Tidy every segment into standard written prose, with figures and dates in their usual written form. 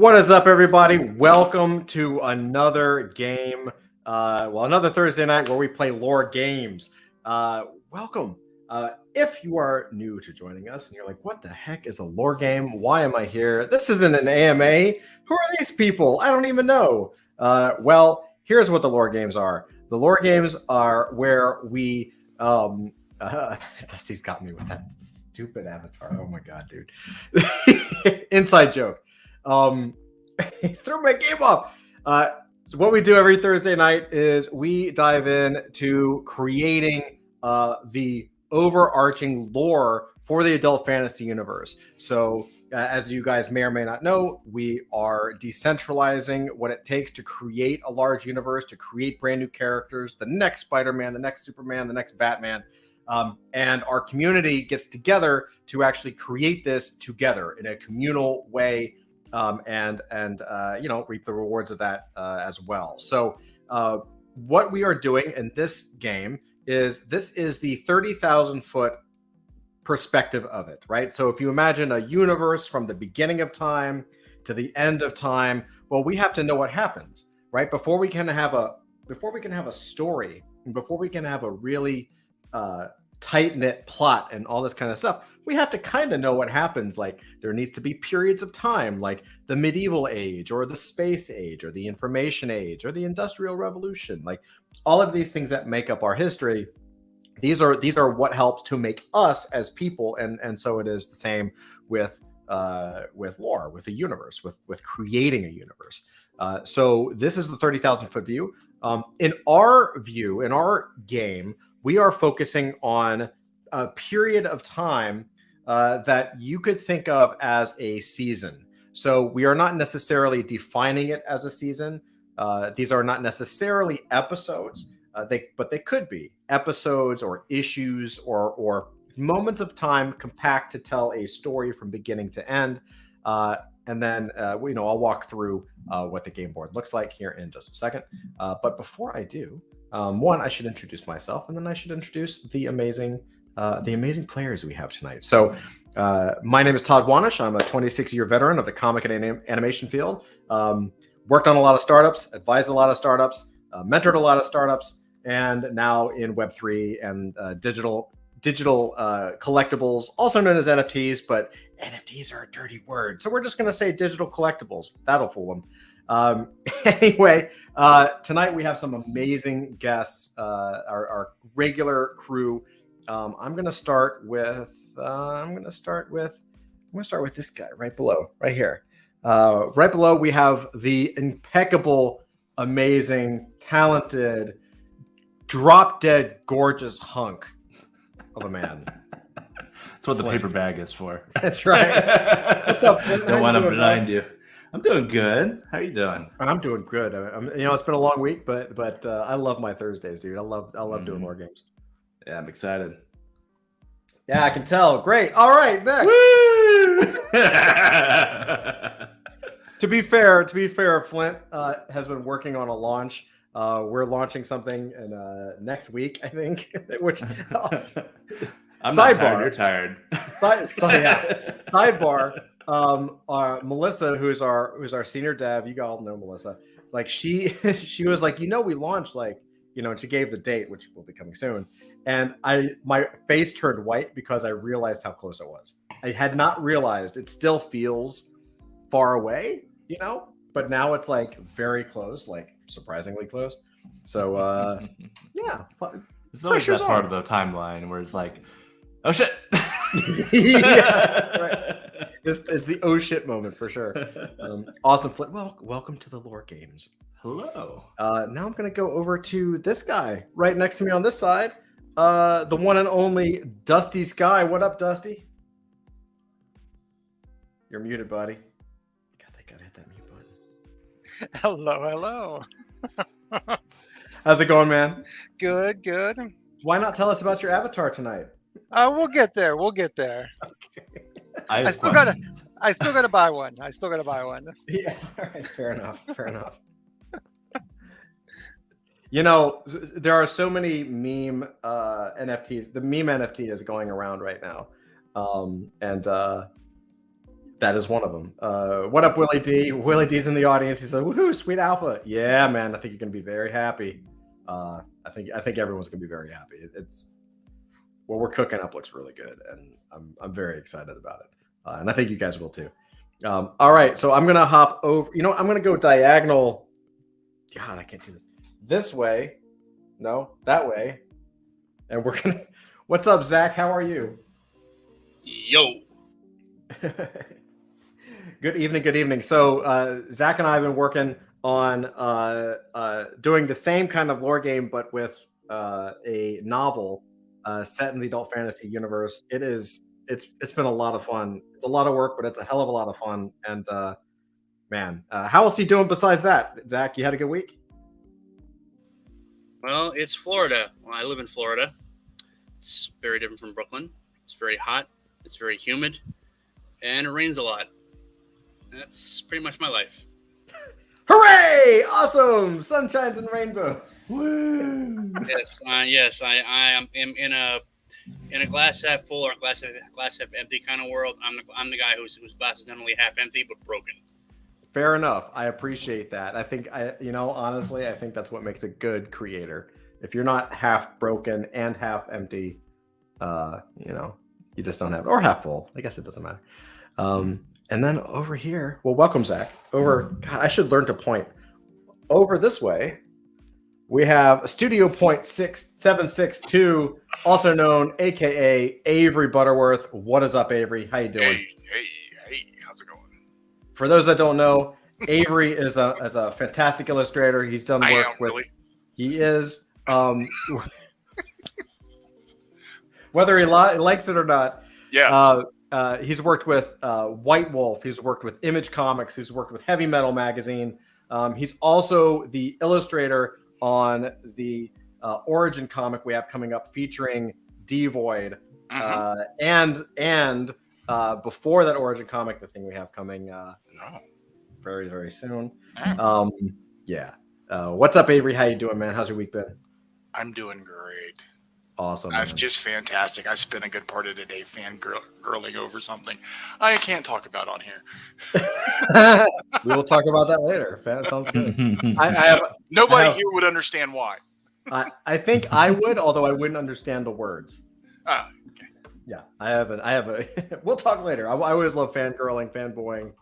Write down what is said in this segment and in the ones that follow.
What is up, everybody? Welcome to another game. Another Thursday night where we play lore games. Welcome. If you are new to joining us and you're like, what the heck is a lore game? Why am I here? This isn't an AMA. Who are these people? I don't even know. Here's what the lore games are. The lore games are where we... Dusty's got me with that stupid avatar. Oh my God, dude. Inside joke. Threw my game up. So what we do every Thursday night is we dive in to creating the overarching lore for the adult fantasy universe. So as you guys may or may not know, we are decentralizing what it takes to create a large universe, to create brand new characters, the next Spider-Man, the next Superman, the next Batman. And our community gets together to actually create this together in a communal way. And reap the rewards of that as well. So what we are doing in this game is the 30,000 foot perspective of it, right? So if you imagine a universe from the beginning of time to the end of time, well, we have to know what happens, right? Before we can have a story, and before we can have a really tight-knit plot and all this kind of stuff, we have to kind of know what happens. Like, there needs to be periods of time, like the medieval age or the space age or the information age or the industrial revolution. Like, all of these things that make up our history, these are what helps to make us as people. And so it is the same with lore, with a universe, with creating a universe. So this is the 30,000 foot view. In our view, in our game, we are focusing on a period of time that you could think of as a season. So we are not necessarily defining it as a season. These are not necessarily episodes, but they could be episodes or issues or moments of time compact to tell a story from beginning to end. And then, I'll walk through what the game board looks like here in just a second. But before I do, I should introduce myself, and then I should introduce the amazing players we have tonight. So my name is Todd Wanish. I'm a 26-year veteran of the comic and animation field. Worked on a lot of startups, advised a lot of startups, mentored a lot of startups, and now in Web3 and digital collectibles, also known as NFTs, but NFTs are a dirty word. So we're just going to say digital collectibles. That'll fool them. Anyway, tonight we have some amazing guests, our regular crew. I'm going to start with this guy right below, right here. Right below, we have the impeccable, amazing, talented, drop-dead, gorgeous hunk of a man. That's what the paper bag is for. That's right. What's up, Flint? Don't want to blind you. I'm doing good. How are you doing? I'm doing good. It's been a long week, but I love my Thursdays, dude. I love doing more games. Yeah, I'm excited. Yeah, I can tell. Great. All right, next. Woo! To be fair, Flint has been working on a launch. We're launching something in next week, I think. Which I'm not tired. You're tired. Sidebar. Melissa, who's our senior dev, you all know Melissa. Like she was like, we launched and she gave the date, which will be coming soon. And my face turned white because I realized how close it was. I had not realized it still feels far away, but now it's like very close, like surprisingly close. So yeah. It's always that part of the timeline where it's like, oh shit. Yeah, right. It's the oh shit moment for sure. Awesome, Flip. Well, welcome to the Lore Games. Hello. Now I'm gonna go over to this guy right next to me on this side. The one and only Dusty Sky. What up, Dusty? You're muted, buddy. God, they gotta hit that mute button. Hello. How's it going, man? Good. Why not tell us about your avatar tonight? We'll get there. Okay. I still gotta buy one. Yeah. All right. Fair enough. There are so many meme NFTs. The meme NFT is going around right now, and That is one of them. What up, Willie D? Willie D's in the audience. He said, "Woohoo, sweet alpha!" Yeah, man. I think you're gonna be very happy. I think everyone's gonna be very happy. It's what we're cooking up looks really good, and I'm very excited about it. And I think you guys will too. All right, so I'm gonna hop over. You know, I'm gonna go diagonal. God, I can't do this. This way, no, that way, and we're gonna. What's up, Zach? How are you? Yo. Good evening. Good evening. So Zach and I have been working on doing the same kind of lore game, but with a novel set in the adult fantasy universe. It's been a lot of fun. It's a lot of work, but it's a hell of a lot of fun. And man, how else are you doing besides that? Zach, you had a good week? Well, it's Florida. Well, I live in Florida. It's very different from Brooklyn. It's very hot. It's very humid. And it rains a lot. That's pretty much my life. Hooray! Awesome! Sunshines and rainbows. Woo! Yes, I am in a glass half full or glass half empty kind of world. I'm the guy whose glass is not only half empty but broken. Fair enough. I appreciate that. I think honestly, I think that's what makes a good creator. If you're not half broken and half empty, you just don't have it, or half full. I guess it doesn't matter. And then over here, well, welcome, Zach. God, I should learn to point. Over this way, we have Studio Point 6762, also known, aka Avery Butterworth. What is up, Avery? How you doing? Hey, how's it going? For those that don't know, Avery is a fantastic illustrator. He's done work with. Really? He is. Whether he likes it or not. Yeah. He's worked with White Wolf. He's worked with Image Comics. He's worked with Heavy Metal Magazine. He's also the illustrator on the Origin comic we have coming up featuring Devoid. And before that Origin comic, the thing we have coming very, very soon. Yeah. What's up, Avery? How you doing, man? How's your week been? I'm doing great. Awesome. That's just fantastic. I spent a good part of the day fangirling over something I can't talk about on here. We will talk about that later. That sounds good. Nobody here would understand why. I think I would, although I wouldn't understand the words. Okay. Yeah, I have a. We'll talk later. I always love fangirling, fanboying.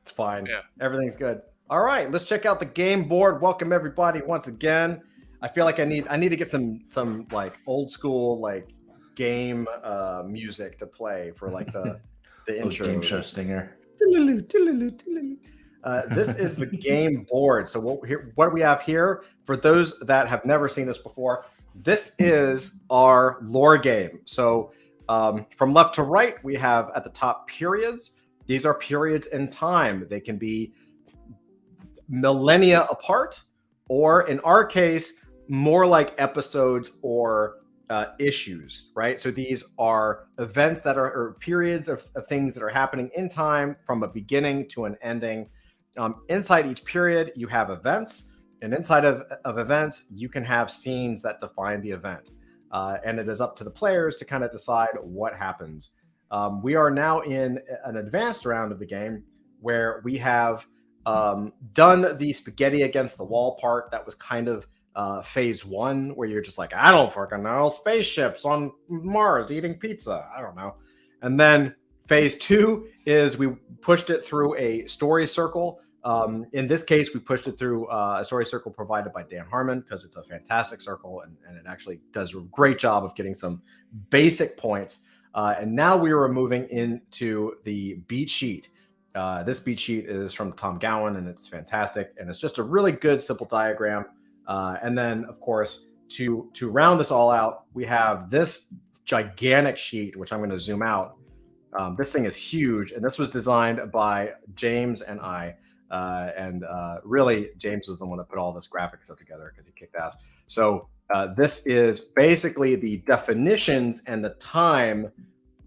It's fine. Yeah. Everything's good. All right, let's check out the game board. Welcome everybody once again. I feel like I need to get some like old school like game music to play for like the intro. Game show stinger. This is the game board. So what we have here, for those that have never seen this before, this is our lore game. So from left to right, we have at the top periods. These are periods in time. They can be millennia apart, or in our case, more like episodes or issues, right? So these are events that are, or periods of things that are happening in time from a beginning to an ending. Inside each period, you have events, and inside of events, you can have scenes that define the event. And it is up to the players to kind of decide what happens. We are now in an advanced round of the game where we have done the spaghetti against the wall part. That was kind of phase one, where you're just like, I don't fucking know, spaceships on Mars eating pizza, I don't know. And then phase two is we pushed it through a story circle. In this case, we pushed it through a story circle provided by Dan Harmon, because it's a fantastic circle, and it actually does a great job of getting some basic points. And now we are moving into the beat sheet. This beat sheet is from Tom Gowan, and it's fantastic, and it's just a really good simple diagram. And then, of course, to round this all out, we have this gigantic sheet, which I'm going to zoom out. This thing is huge, and this was designed by James and I. Really, James was the one that put all this graphic stuff together because he kicked ass. So this is basically the definitions and the time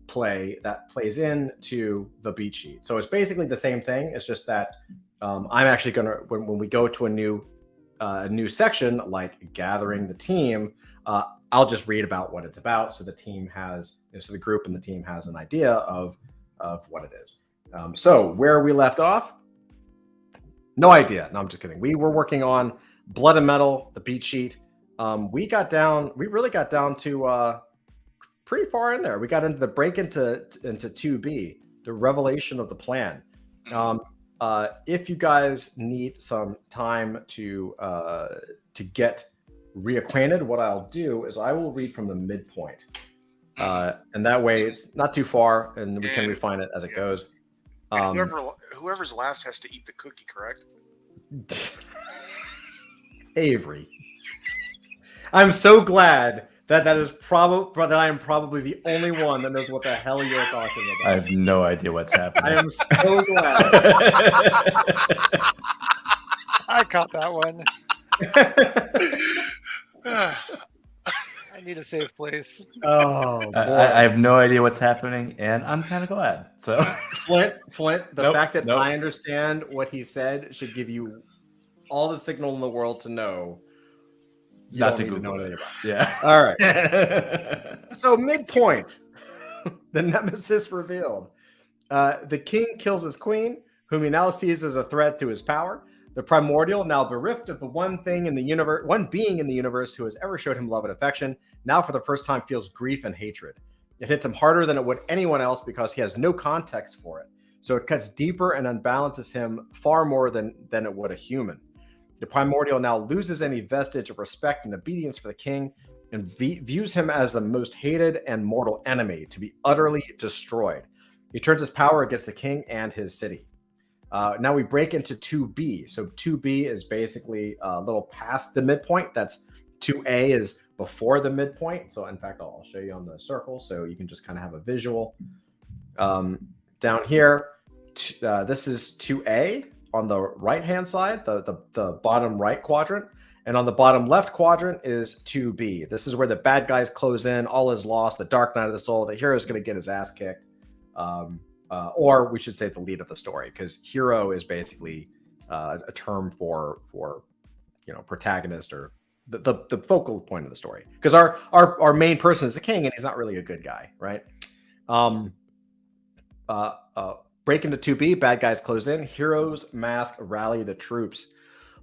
play that plays into the beat sheet. So it's basically the same thing. It's just that I'm actually going to, when we go to a new section, like gathering the team, I'll just read about what it's about, so the team has, so the group and the team has an idea of what it is. So where we left off, no idea. No, I'm just kidding. We were working on Blood and Metal, the beat sheet. We really got down to pretty far in there. We got into the break into 2B, the revelation of the plan. If you guys need some time to get reacquainted, what I'll do is I will read from the midpoint. And that way it's not too far and we can refine it as it goes. Whoever's last has to eat the cookie, correct? Avery. I'm so glad that I am probably the only one that knows what the hell you're talking about. I have no idea what's happening. I am so glad. I caught that one. I need a safe place. Oh, boy. I have no idea what's happening, and I'm kind of glad. So, Flint, the Nope, fact that nope. I understand what he said should give you all the signal in the world to know. You not don't to need Google know it. anything about Yeah. All right. So midpoint, the nemesis revealed. The king kills his queen, whom he now sees as a threat to his power. The primordial, now bereft of the one being in the universe who has ever showed him love and affection, now for the first time feels grief and hatred. It hits him harder than it would anyone else because he has no context for it. So it cuts deeper and unbalances him far more than it would a human. The primordial now loses any vestige of respect and obedience for the king and views him as the most hated and mortal enemy to be utterly destroyed. He turns his power against the king and his city. Now we break into 2B. So 2B is basically a little past the midpoint. That's 2A is before the midpoint. So in fact, I'll show you on the circle so you can just kind of have a visual. Down here, this is 2A on the right-hand side, the bottom right quadrant. And on the bottom left quadrant is 2B. This is where the bad guys close in, all is lost, the dark night of the soul. The hero is going to get his ass kicked. Or we should say the lead of the story, because hero is basically a term for protagonist or the focal point of the story. Because our main person is the king, and he's not really a good guy, right? Break into 2B, bad guys close in, heroes mask rally the troops.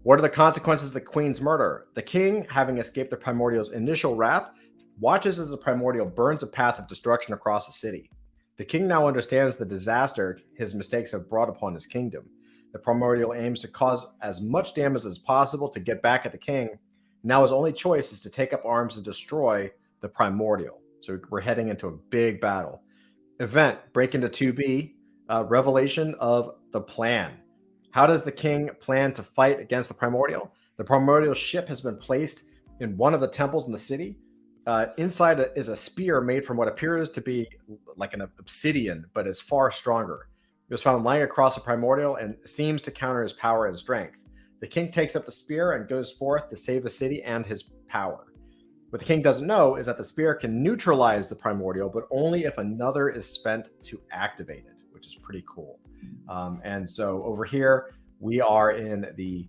What are the consequences of the queen's murder? The king, having escaped the primordial's initial wrath, watches as the primordial burns a path of destruction across the city. The king now understands the disaster his mistakes have brought upon his kingdom. The primordial aims to cause as much damage as possible to get back at the king. Now his only choice is to take up arms and destroy the primordial. So we're heading into a big battle. Event, break into 2B, revelation of the plan. How does the king plan to fight against the primordial? The primordial ship has been placed in one of the temples in the city. Inside is a spear made from what appears to be like an obsidian, but is far stronger. It was found lying across the primordial and seems to counter his power and strength. The king takes up the spear and goes forth to save the city and his power. What the king doesn't know is that the spear can neutralize the primordial, but only if another is spent to activate it, which is pretty cool. And so over here, we are in the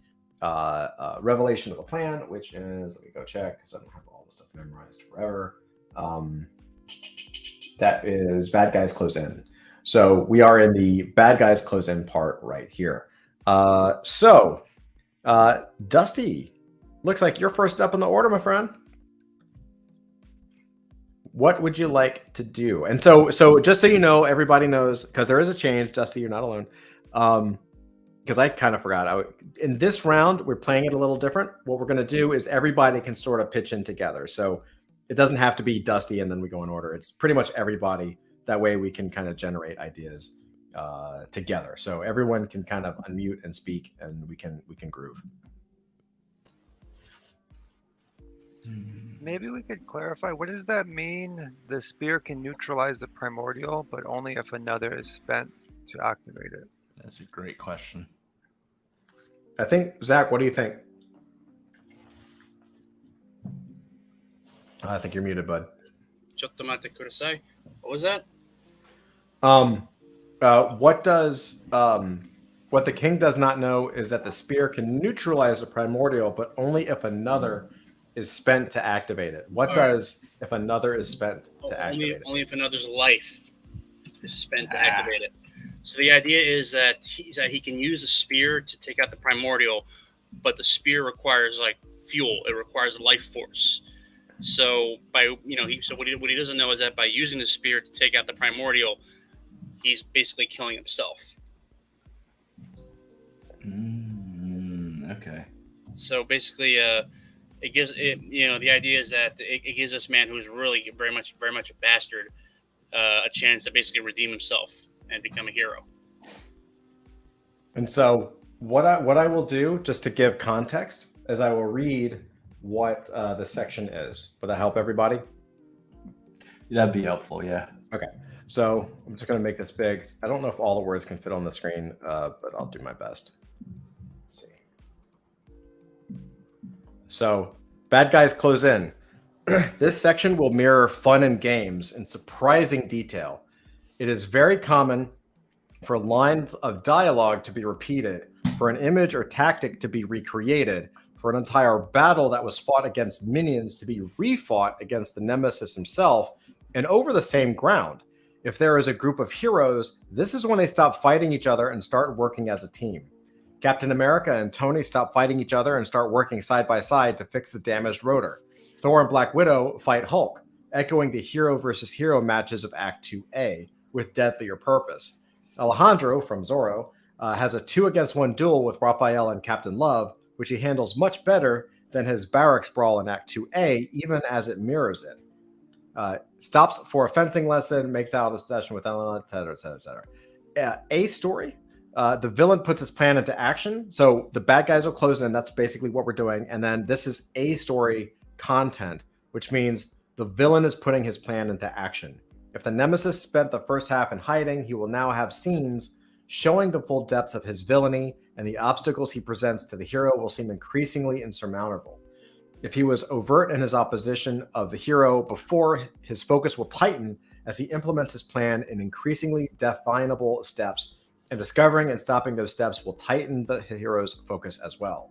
revelation of the plan, which is, let me go check because I don't have all the stuff memorized forever. That is bad guys close in. So we are in the bad guys close in part right here. Dusty, looks like you're first up in the order, my friend. What would you like to do? And so just so you know, everybody knows, because there is a change, Dusty, you're not alone. Because I kind of forgot. In this round, we're playing it a little different. What we're going to do is everybody can sort of pitch in together. So it doesn't have to be Dusty and then we go in order. It's pretty much everybody. That way we can kind of generate ideas together. So everyone can kind of unmute and speak, and we can groove. Maybe we could clarify, what does that mean? The spear can neutralize the primordial, but only if another is spent to activate it. That's a great question. I think, Zach, what do you think? I think you're muted, bud. Chottomate kurasai. What was that? What the king does not know is that the spear can neutralize the primordial, but only if another is spent to activate it. What does if another is spent to activate it? Only if another's life is spent to activate it. So the idea is that he can use the spear to take out the primordial, but the spear requires like fuel. It requires life force. So what he doesn't know is that by using the spear to take out the primordial, he's basically killing himself. Okay. So basically, it gives it. The idea is that it gives this man who's really very much a bastard a chance to basically redeem himself and become a hero. And so what I will do, just to give context, is I will read what the section is. Will that help everybody? That'd be helpful, yeah. Okay. So I'm just going to make this big. I don't know if all the words can fit on the screen, but I'll do my best. Let's see. So, bad guys close in. This section will mirror fun and games in surprising detail. It is very common for lines of dialogue to be repeated, for an image or tactic to be recreated, for an entire battle that was fought against minions to be refought against the nemesis himself, and over the same ground. If there is a group of heroes, this is when they stop fighting each other and start working as a team. Captain America and Tony stop fighting each other and start working side by side to fix the damaged rotor. Thor and Black Widow fight Hulk, echoing the hero versus hero matches of Act 2A with deadlier purpose. Alejandro from Zorro has a 2-against-1 duel with Raphael and Captain Love, which he handles much better than his barracks brawl in Act 2A, even as it mirrors it. Stops for a fencing lesson, makes out a session with Ellen, etc., etc., etc. A story. The villain puts his plan into action. So the bad guys will close in. That's basically what we're doing. And then this is A story content, which means the villain is putting his plan into action. If the nemesis spent the first half in hiding, he will now have scenes showing the full depths of his villainy, and the obstacles he presents to the hero will seem increasingly insurmountable. If he was overt in his opposition of the hero before, his focus will tighten as he implements his plan in increasingly definable steps, and discovering and stopping those steps will tighten the hero's focus as well.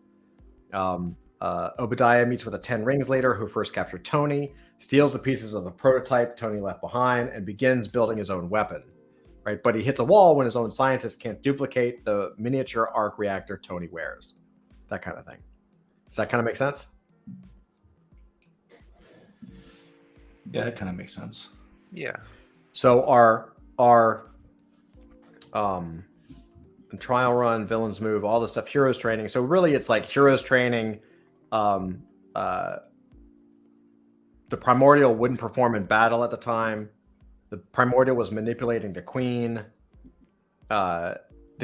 Obadiah meets with the 10 Rings later, who first captured Tony, steals the pieces of the prototype Tony left behind, and begins building his own weapon. Right, but he hits a wall when his own scientists can't duplicate the miniature arc reactor Tony wears. That kind of thing. Does that kind of make sense? Yeah, that kind of makes sense. Yeah. So our trial run, villains move, all this stuff, heroes training. So really it's like heroes training. The primordial wouldn't perform in battle at the time. The primordial was manipulating the queen. The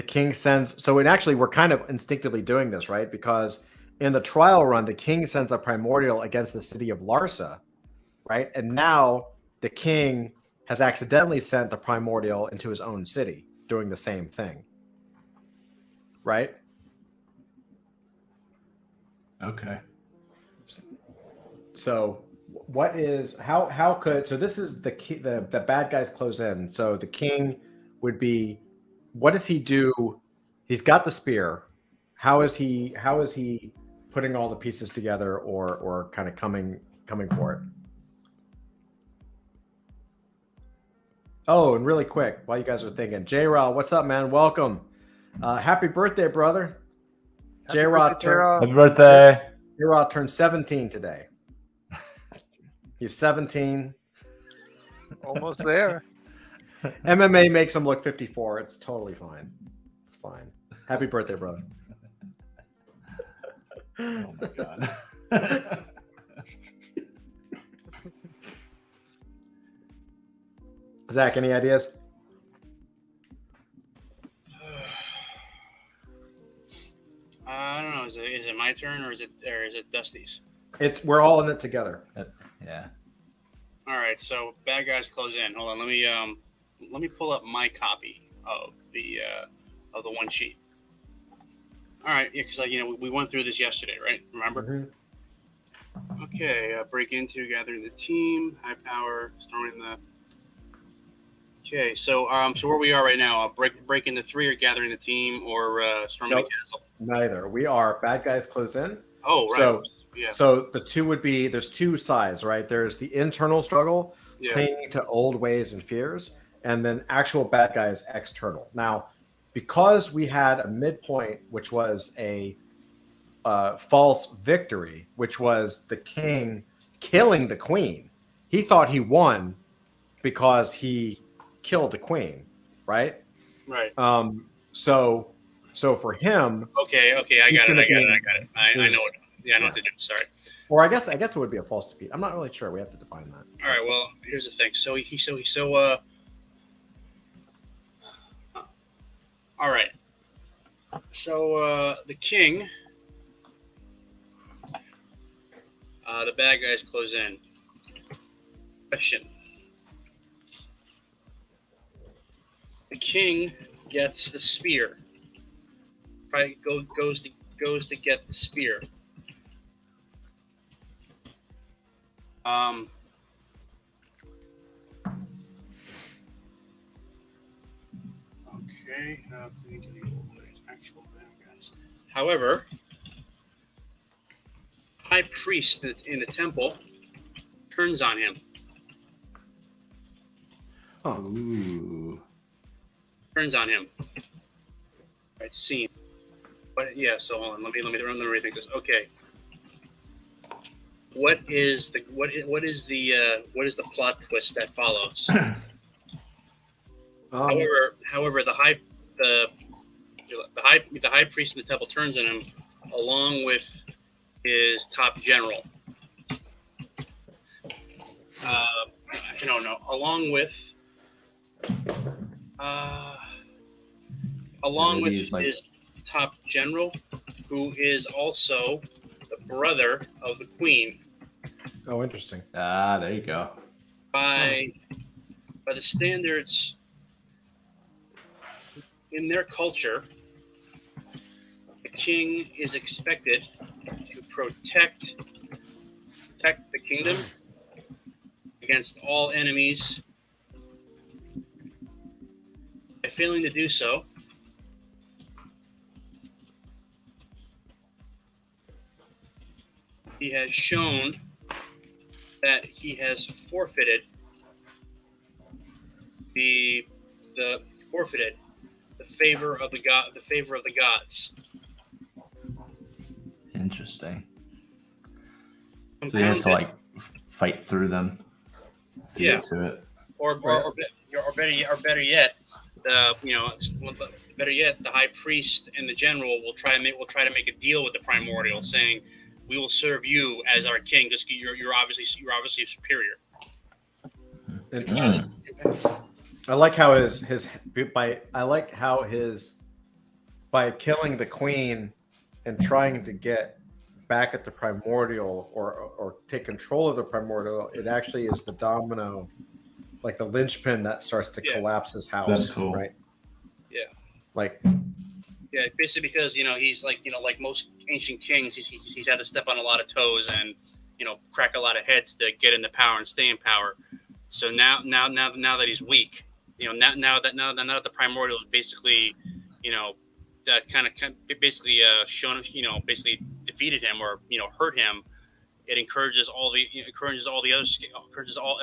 king sends... So we're kind of instinctively doing this, right? Because in the trial run, the king sends the primordial against the city of Larsa, right? And now the king has accidentally sent the primordial into his own city, doing the same thing. Right? Okay. So what is how could so this is the key, the bad guys close in. So the king would be, what does he do? He's got the spear. How is he putting all the pieces together or kind of coming for it? Oh, and really quick, while you guys are thinking, J-Raw, what's up, man? Welcome. Happy birthday, brother. J-Raw Happy birthday. J-Raw turned 17 today. He's 17. Almost there. MMA makes him look 54. It's totally fine. It's fine. Happy birthday, brother. Oh my god. Zach, any ideas? I don't know. Is it my turn or is it Dusty's? We're all in it together. Yeah. All right. So bad guys close in. Hold on. Let me pull up my copy of the one sheet. All right. Yeah, because we went through this yesterday, right? Remember? Mm-hmm. Okay. Break into, gathering the team, high power, storming the. Okay. So where we are right now? Break into 3 or gathering the team or storming the castle. Neither. We are bad guys close in. Oh, right. So the two would be, there's two sides, right? There's the internal struggle, clinging to old ways and fears, and then actual bad guy is external. Now, because we had a midpoint, which was a false victory, which was the king killing the queen, he thought he won because he killed the queen, right? Right. So for him, Okay. I he's got it. gonna I got be it. in I got it. I know his- what. Yeah, I know yeah. what to do. Sorry. Or I guess it would be a false defeat. I'm not really sure. We have to define that. All right. Well, here's the thing. All right. So the king, the bad guys close in. Question: the king gets the spear. Right, goes to get the spear. Okay. Actual bad guys. However, high priest in the temple turns on him. Ooh. Turns on him. Right, scene. But yeah, so hold on. Let me rethink this. Okay. What is the plot twist that follows? However, the high priest in the temple turns on him, along with his top general. I don't know. Along with his top general, who is also the brother of the queen. Oh, interesting. There you go. By the standards in their culture, the king is expected to protect the kingdom against all enemies. By failing to do so, he has shown that he has forfeited the favor of the gods. Interesting. So he has to like fight through them to get to it. Or better yet, the high priest and the general will try to make a deal with the primordial, saying, "We will serve you as our king. Just you're obviously superior." Interesting. I like how by killing the queen and trying to get back at the primordial or take control of the primordial, it actually is the domino, like the linchpin that starts to collapse his house. That's cool. Right? Yeah. Yeah, basically because he's like most ancient kings, he's had to step on a lot of toes and crack a lot of heads to get into power and stay in power. So now that he's weak, now that the primordial is basically, that kind of basically shown, basically defeated him or hurt him. It encourages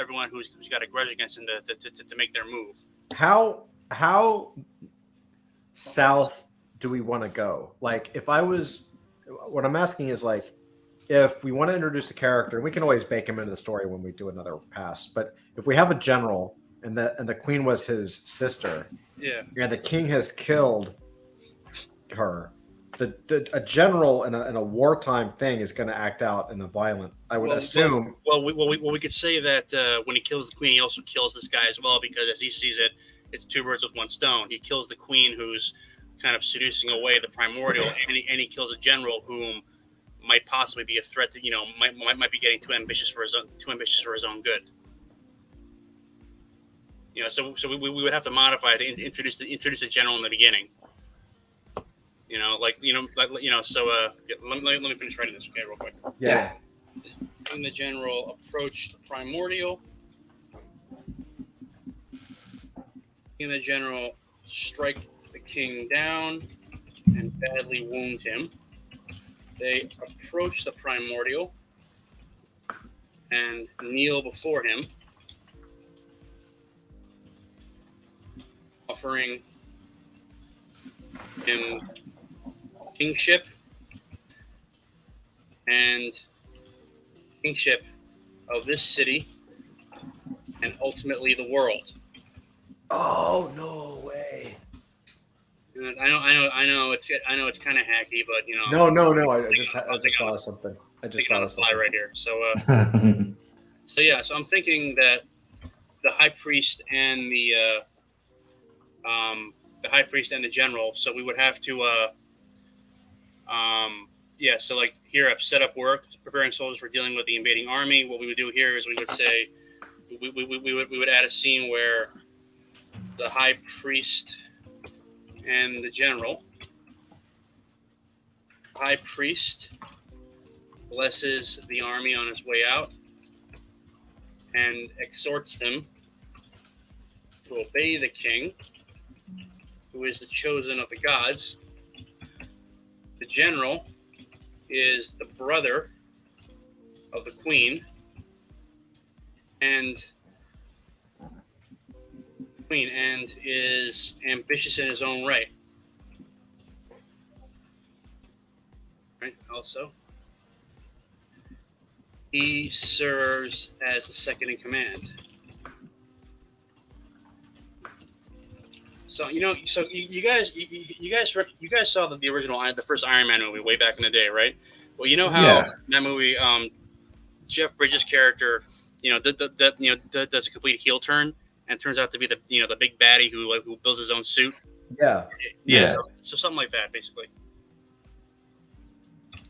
everyone who's got a grudge against him to make their move. How south do we want to go? Like, what I'm asking is, like, if we want to introduce a character, we can always bake him into the story when we do another pass. But if we have a general and the queen was his sister, and the king has killed her, a general in a wartime thing is going to act out in a violent. I would assume. We could say that when he kills the queen, he also kills this guy as well, because as he sees it, it's two birds with one stone. He kills the queen, who's kind of seducing away the primordial, and he kills a general whom might possibly be a threat to, might be getting too ambitious for his own good. So we would have to modify it to introduce a general in the beginning. So let me finish writing this, okay, real quick. Yeah. When the general approached the primordial, and the general strike the king down and badly wound him. They approach the primordial and kneel before him. offering him kingship and kingship of this city and ultimately the world. Oh, no way. And I know it's kind of hacky, but No. I just thought of something. I just thought of fly something. right here. So so I'm thinking that the high priest and the high priest and the general. So we would have to so like here I've set up work, preparing soldiers for dealing with the invading army. What we would do here is we would say we would add a scene where the high priest and the general. High priest blesses the army on its way out and exhorts them to obey the king, who is the chosen of the gods. The general is the brother of the queen, and is ambitious in his own right. Right. Also, he serves as the second in command. So you guys saw the original, the first Iron Man movie way back in the day, right? Well, you know how that movie, Jeff Bridges' character, does a complete heel turn and turns out to be the big baddie who builds his own suit. Yeah. So something like that, basically.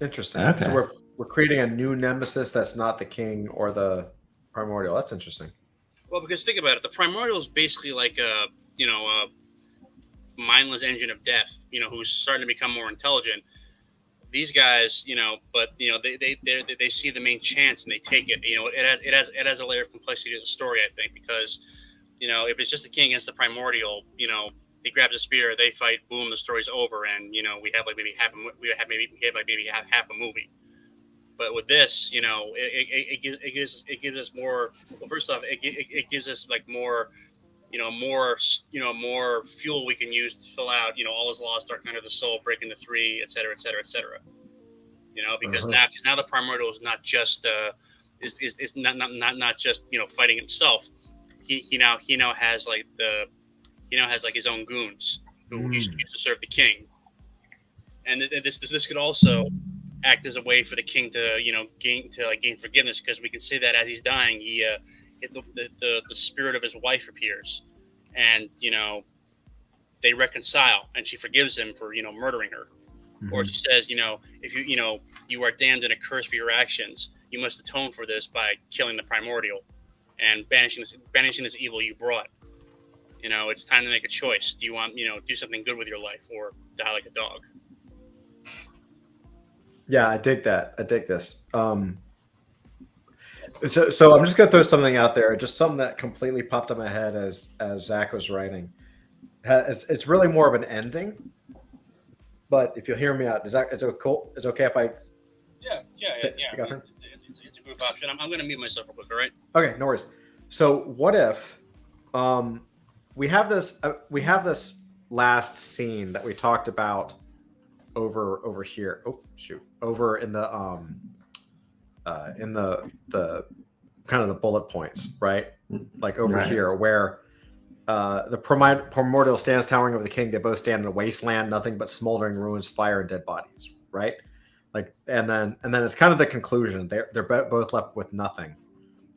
Interesting. Okay. So we're creating a new nemesis that's not the king or the primordial. That's interesting. Well, because think about it, the primordial is basically like a mindless engine of death, who's starting to become more intelligent. These guys, they see the main chance and they take it. It has a layer of complexity to the story, I think, because if it's just the king against the primordial, he grabs a spear, they fight, boom, the story's over, and we have maybe half a movie. But with this, it gives us more. Well, first off, it gives us like more. More fuel we can use to fill out, all is lost, Dark Night of the Soul, Breaking the Three, et cetera, et cetera, et cetera. Because now the primordial is not just is not just fighting himself. He now has like his own goons who used to serve the king, and this could also act as a way for the king to gain forgiveness, because we can say that as he's dying, the spirit of his wife appears, and they reconcile, and she forgives him for murdering her, or she says, if you are damned and accursed for your actions, you must atone for this by killing the primordial and banishing this evil you brought. It's time to make a choice. Do you want do something good with your life, or die like a dog? Yeah, I dig that. I dig this. So I'm just gonna throw something out there, just something that completely popped in my head as Zach was writing. It's really more of an ending, but if you'll hear me out, is it cool? It's okay if I? Yeah. It's a group option. I'm gonna mute myself real quick. All right. Okay, no worries. So what if, we have this last scene that we talked about over here. Oh shoot, over in the kind of the bullet points, right? Like over here, where the primordial stands towering over the king. They both stand in a wasteland, nothing but smoldering ruins, fire, and dead bodies, right? Like, and then it's kind of the conclusion. They're both left with nothing.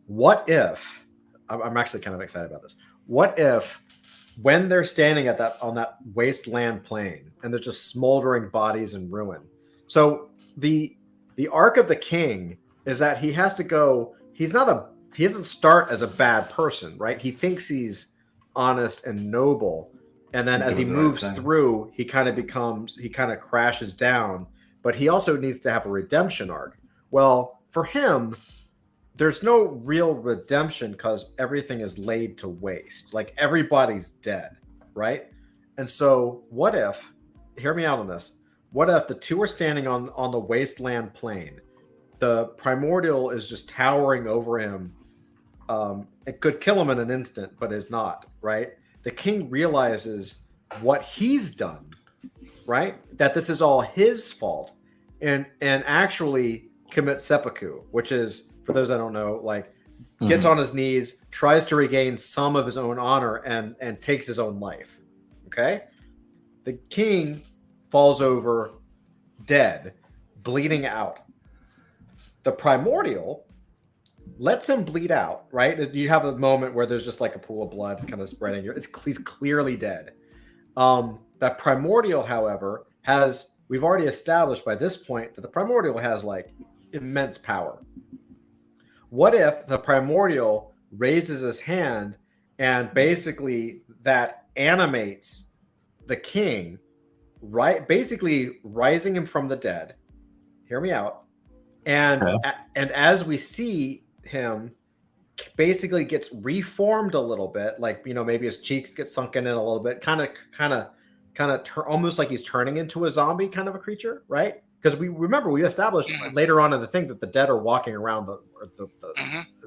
What if? I'm actually kind of excited about this. What if, when they're standing on that wasteland plain, and there's just smoldering bodies and ruin? So the arc of the king is that he has to go. He doesn't start as a bad person, right? He thinks he's honest and noble, and then as he moves through, he kind of crashes down. But he also needs to have a redemption arc. Well, for him, there's no real redemption because everything is laid to waste. Like, everybody's dead, right? And so what if, hear me out on this, what if the two are standing on the wasteland plain? The primordial is just towering over him. It could kill him in an instant, but is not, right? the king realizes what he's done, right? That this is all his fault, and actually commits seppuku, which is, for those that don't know, like gets on his knees, tries to regain some of his own honor, and takes his own life. Okay, the king falls over dead, bleeding out. The primordial lets him bleed out, right? You have a moment where there's just like a pool of blood kind of spreading. He's clearly dead. That primordial, however, we've already established by this point that the primordial has like immense power. What if the primordial raises his hand and basically that animates the king, right? Basically rising him from the dead. Hear me out. And as we see him, basically gets reformed a little bit, like, you know, maybe his cheeks get sunken in a little bit, kind of almost like he's turning into a zombie kind of a creature, right? Because we established later on in the thing that the dead are walking around the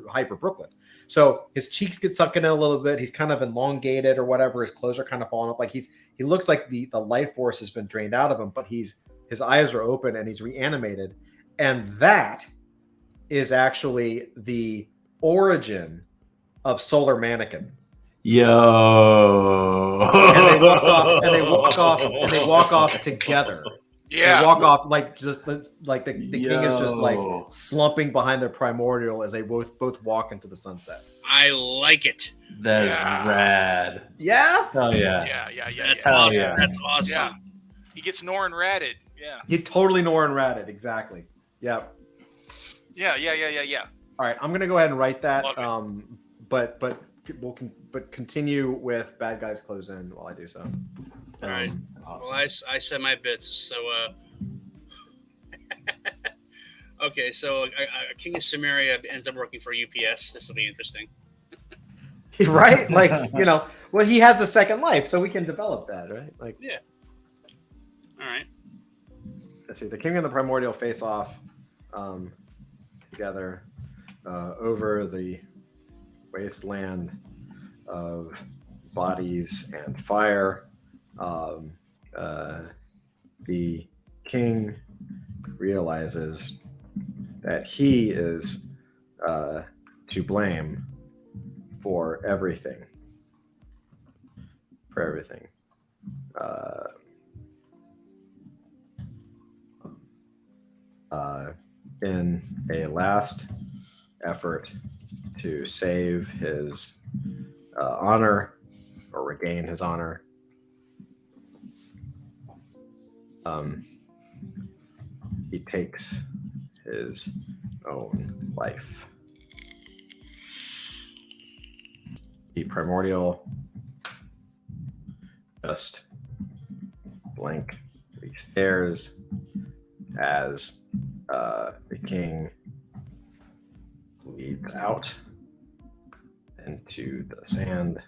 Hyper Brooklyn. So his cheeks get sunken in a little bit. He's kind of elongated or whatever. His clothes are kind of falling off. Like he looks like the life force has been drained out of him, but his eyes are open and he's reanimated. And that is actually the origin of Solar Mannequin. Yo. And they walk off together. Yeah. They walk off like the king is just like slumping behind their primordial as they both walk into the sunset. I like it. That is rad. Yeah? Oh yeah. Yeah. That's awesome. Yeah. That's awesome. Yeah. He gets Norin ratted. Yeah. He totally Norin ratted, exactly. Yeah. Yeah. All right, I'm gonna go ahead and write that. Love But we'll continue with bad guys close in while I do so. All right. Awesome. Well, I said my bits. So, okay. So, King of Samaria ends up working for UPS. This will be interesting. Right? Like, you know, well, he has a second life, so we can develop that, right? Like, Yeah. All right. let's see. The king and the primordial face off together over the wasteland of bodies and fire. The king realizes that he is to blame for everything. In a last effort to save his honor or regain his honor, he takes his own life. The primordial just blankly stares as the king leads out into the sand.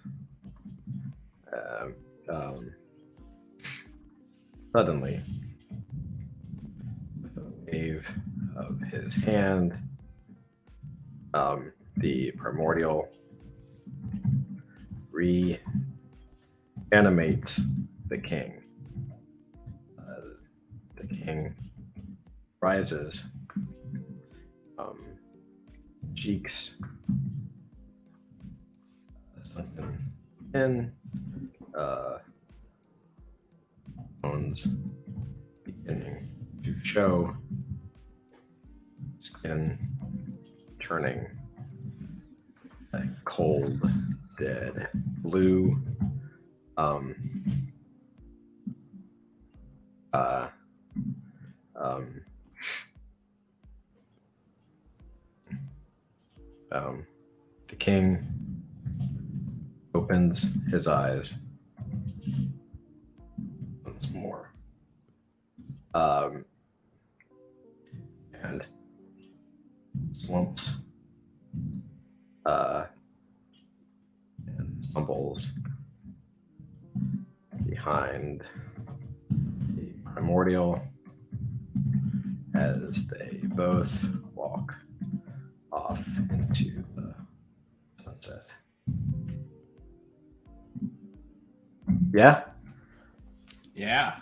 Suddenly, with a wave of his hand, the primordial reanimates the king. The king rises, cheeks sunken in, bones beginning to show, skin turning a cold, dead blue. The king opens his eyes once more, and slumps and stumbles behind the primordial as they both walk off into the sunset. Yeah. Yeah.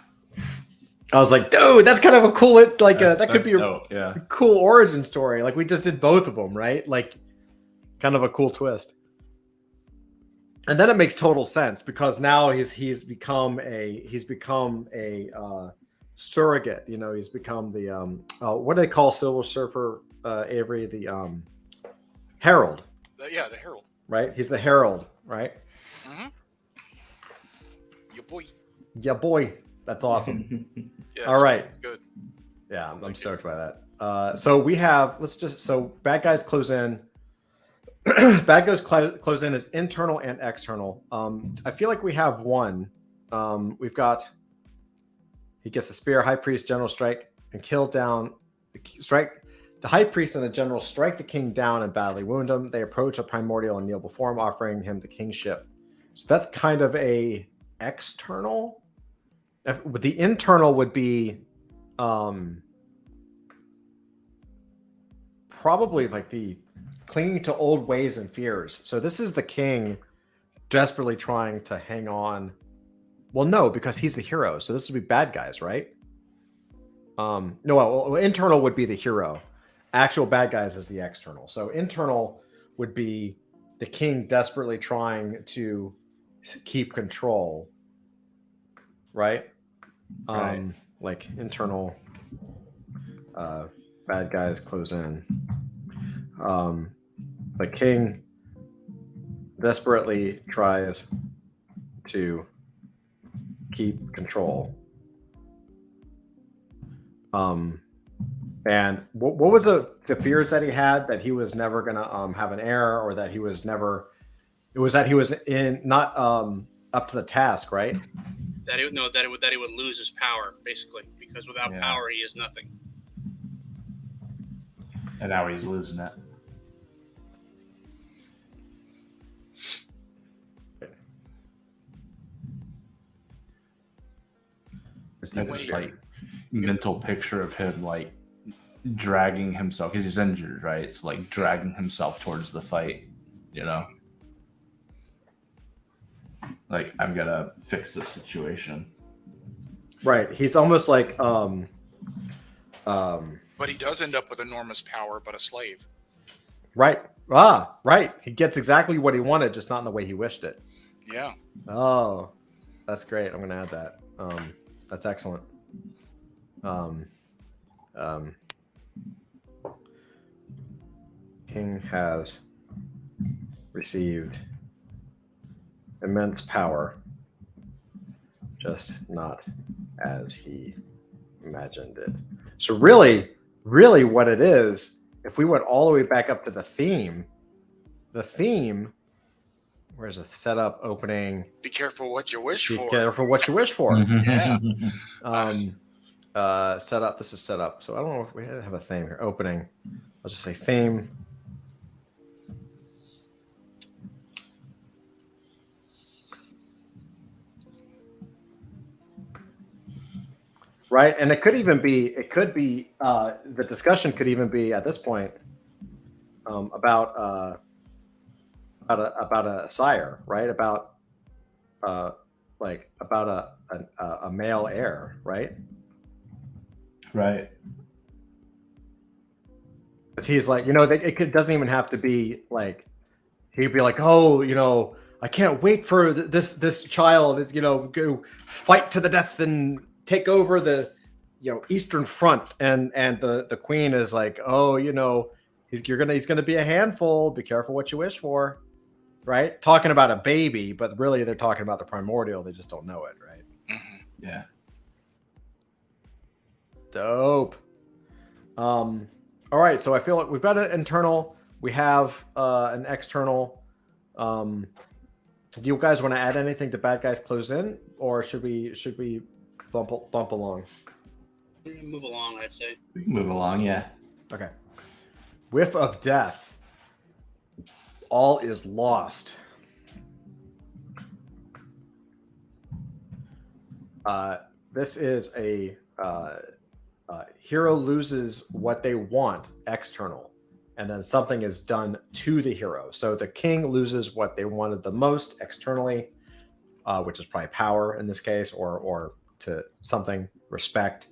I was like, dude, that's kind of a cool, that could be dope. Yeah. a cool origin story. Like we just did both of them, right? Like kind of a cool twist. And then it makes total sense because now he's become a surrogate. You know, he's become the what do they call Silver Surfer Avery? The herald. Yeah, the herald. Right? He's the herald, right? Mm-hmm. Your boy. Yeah, boy. That's awesome. Yeah, All right. Good. Yeah, I'm stoked by that. So we have, bad guys close in. Bad guys close in is internal and external. I feel like we have one. We've got, he gets the spear, high priest, general strike, and kill down, strike. The high priest and the general strike the king down and badly wound him. They approach a primordial and kneel before him, offering him the kingship. So that's kind of a external. The internal would be probably like the clinging to old ways and fears. So this is the king desperately trying to hang on. Well, no, because he's the hero. So this would be bad guys, right? No, well, internal would be the hero. Actual bad guys is the external. So internal would be the king desperately trying to keep control, right? Right. Like internal bad guys close in. The king desperately tries to keep control. And what was the fears that he had, that he was never gonna have an heir, or that he was never, it was that he was not up to the task, right? That he would lose his power, basically, because without power he is nothing. And now he's losing it. And this like mental picture of him like dragging himself, because he's injured, right? So like dragging himself towards the fight, you know? Like, I'm gonna fix this situation. Right. He's almost like But he does end up with enormous power, but a slave. right. Right. He gets exactly what he wanted, just not in the way he wished it. Yeah. Oh, that's great. I'm gonna add that. That's excellent. King has received immense power, just not as he imagined it. So really what it is, if we went all the way back up to the theme, where's the setup, opening? Be careful what you wish for. Be careful what you wish for. Yeah. Setup. This is setup. So I don't know if we have a theme here. Opening. I'll just say theme. Right, and it could be the discussion could even be at this point about a sire, right? About a male heir, right? Right. But he's like, it doesn't even have to be like, he'd be like, oh, I can't wait for this child is, go fight to the death and take over the, Eastern Front, and the queen is like, oh, he's gonna be a handful. Be careful what you wish for, right? Talking about a baby, but really they're talking about the primordial. They just don't know it, right? Mm-hmm. Yeah. Dope. All right, so I feel like we've got an internal. We have an external. Do you guys want to add anything to bad guys close in, or should we bump along? Move along, I'd say. We can move along, yeah. Okay. Whiff of death. All is lost. This is a hero loses what they want, external, and then something is done to the hero. So the king loses what they wanted the most externally. which is probably power in this case, or to something, respect.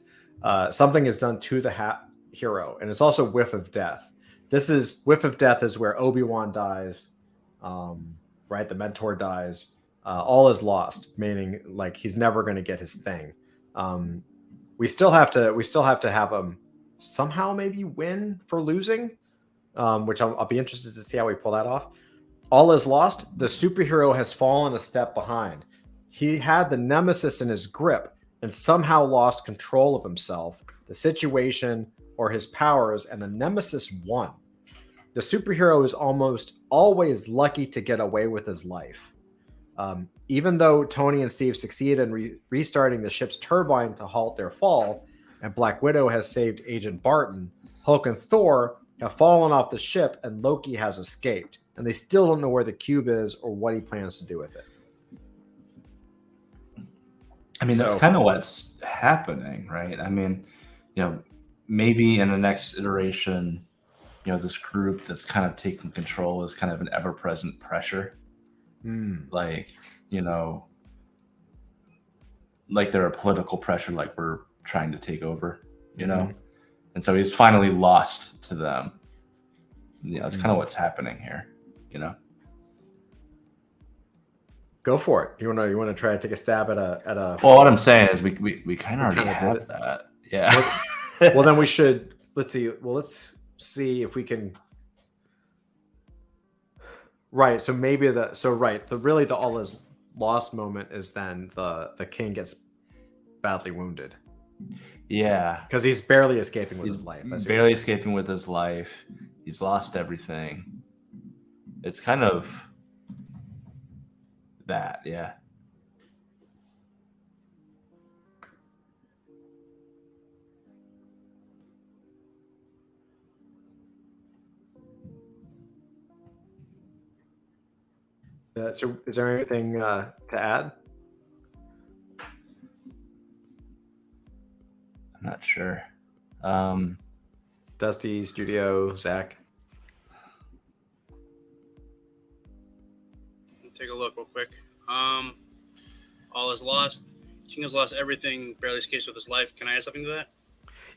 Something is done to the hero, and it's also whiff of death. This is whiff of death is where Obi-Wan dies, right? The mentor dies. All is lost, meaning like he's never going to get his thing. We still have to have him somehow maybe win for losing, which I'll be interested to see how we pull that off. All is lost. The superhero has fallen a step behind. He had the nemesis in his grip and somehow lost control of himself, the situation, or his powers, and the nemesis won. The superhero is almost always lucky to get away with his life. Even though Tony and Steve succeed in restarting the ship's turbine to halt their fall, and Black Widow has saved Agent Barton, Hulk and Thor have fallen off the ship and Loki has escaped, and they still don't know where the cube is or what he plans to do with it. I mean, that's kind of what's happening, right? I mean, maybe in the next iteration, this group that's kind of taking control is kind of an ever-present pressure. Like, like they're a political pressure, like we're trying to take over, and so he's finally lost to them. That's kind of what's happening here, Go for it. You want to try to take a stab at a. Well, what I'm saying is we kind of already have that. Yeah. Well, then we should. Let's see. Well, let's see if we can. Right. So maybe really the all is lost moment is then the king gets badly wounded. Yeah. Because he's barely escaping with his life. Barely escaping with his life. He's lost everything. It's kind of that, yeah. Is there anything to add? I'm not sure. Dusty, Studio, Zach. Take a look real quick. All is lost. King has lost everything. Barely escapes with his life. Can I add something to that?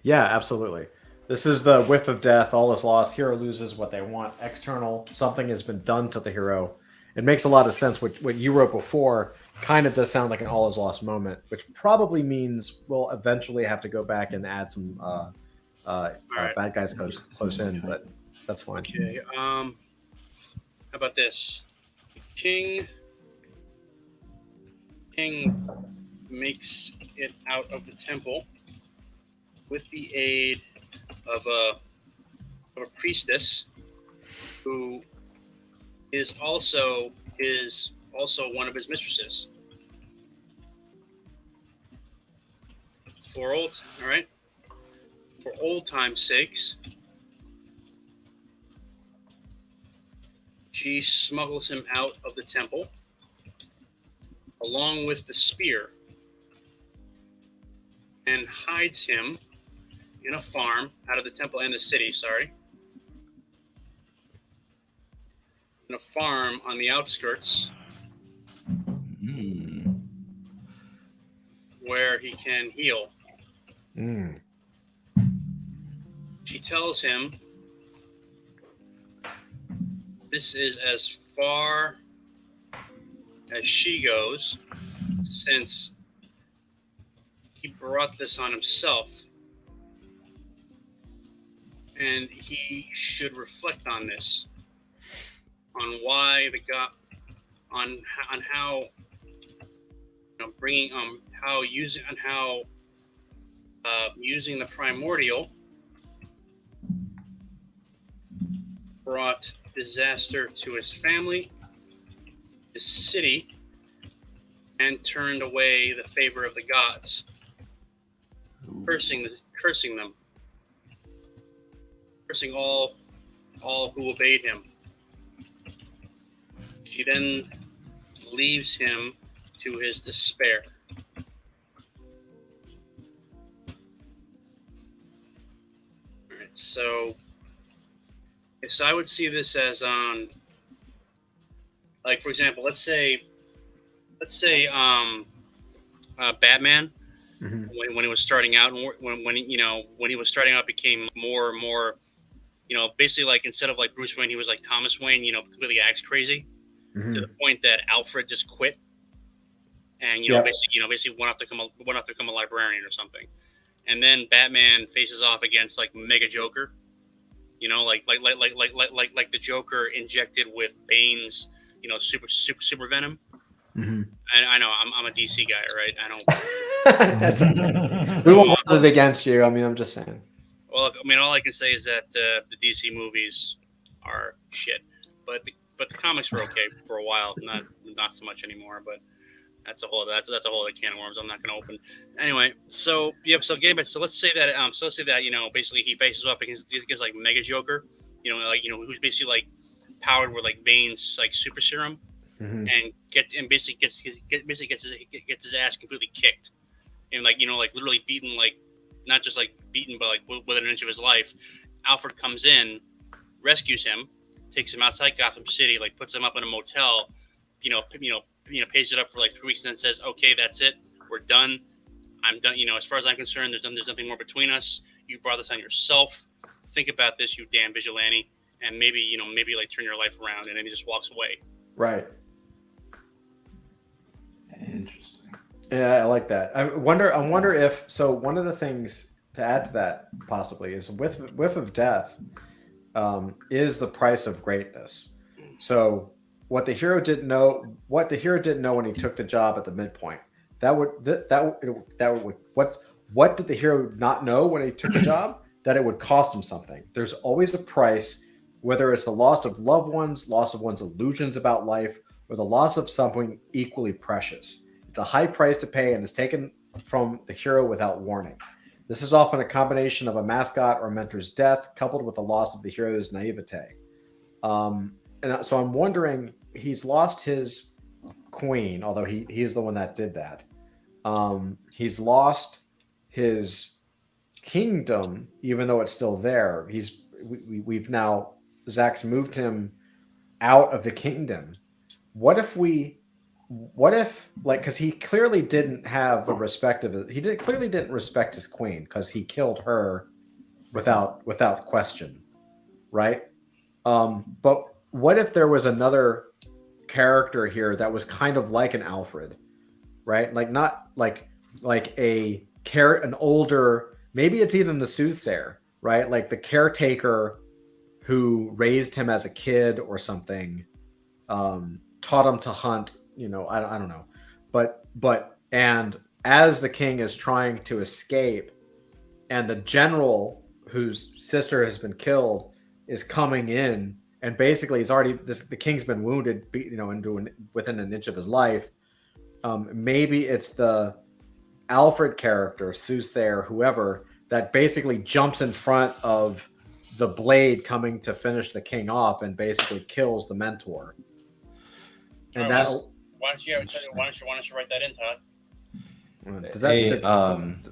Yeah, absolutely. This is the whiff of death. All is lost. Hero loses what they want. External. Something has been done to the hero. It makes a lot of sense. What you wrote before kind of does sound like an all is lost moment, which probably means we'll eventually have to go back and add some bad guys close in, but that's fine. Okay. How about this? King makes it out of the temple with the aid of a priestess who is also one of his mistresses. For old time's sakes, she smuggles him out of the temple along with the spear and hides him in a farm out of the temple and the city, in a farm on the outskirts where he can heal. She tells him this is as far as she goes since he brought this on himself, and he should reflect on this, on why the God, on how using the primordial brought disaster to his family, his city, and turned away the favor of the gods, cursing them, cursing all who obeyed him. She then leaves him to his despair. All right, so I would see this as like, for example, let's say let's say Batman. Mhm. When he was starting out, and when he was starting out, became more and more, basically like instead of like Bruce Wayne, he was like Thomas Wayne, completely acts crazy to the Mhm. point that Alfred just quit and Yep. basically went off to become a librarian or something. And then Batman faces off against like Mega Joker, like the Joker injected with Bane's, super venom. Mhm. I know I'm a DC guy, right? I don't. That's okay. We So, won't hold it against you. I mean, I'm just saying. well, I mean, all I can say is that the DC movies are shit, but the comics were okay for a while, not so much anymore. But that's a whole other can of worms I'm not going to open. Anyway, so yeah, so let's say that basically he faces off against like Mega Joker, who's basically like powered with like Bane's like super serum, Mhm. and gets his ass completely kicked, and like literally beaten, like not just like beaten but like within an inch of his life. Alfred comes in, rescues him, takes him outside Gotham City, like puts him up in a motel, pays it up for like 3 weeks, and then says, "Okay, that's it, we're done. I'm done. As far as I'm concerned, there's nothing more between us. You brought this on yourself. Think about this, you damn vigilante, and maybe like turn your life around." And then he just walks away. Right. Interesting. Yeah, I like that. I wonder if so. One of the things to add to that possibly is whiff of death is the price of greatness. So what the hero didn't know when he took the job at the midpoint. That would what did the hero not know when he took the job? That it would cost him something. There's always a price, whether it's the loss of loved ones, loss of one's illusions about life, or the loss of something equally precious. It's a high price to pay and is taken from the hero without warning. This is often a combination of a mascot or mentor's death coupled with the loss of the hero's naivete. And so I'm wondering, he's lost his queen, although he is the one that did that. He's lost his kingdom, even though it's still there. We've now Zach's moved him out of the kingdom. What if like because he clearly didn't have the respect of it. Clearly didn't respect his queen because he killed her without question, right? But what if there was another character here that was kind of like an Alfred, right? Like not like an older, maybe it's even the soothsayer, right? Like the caretaker who raised him as a kid or something, taught him to hunt. I don't know, but and as the king is trying to escape, and the general whose sister has been killed is coming in, and basically the king's been wounded, within an inch of his life. Maybe it's the Alfred character, Soothsayer, whoever, that basically jumps in front of the blade coming to finish the king off and basically kills the mentor. And Right, that why don't you write that in, Todd? does that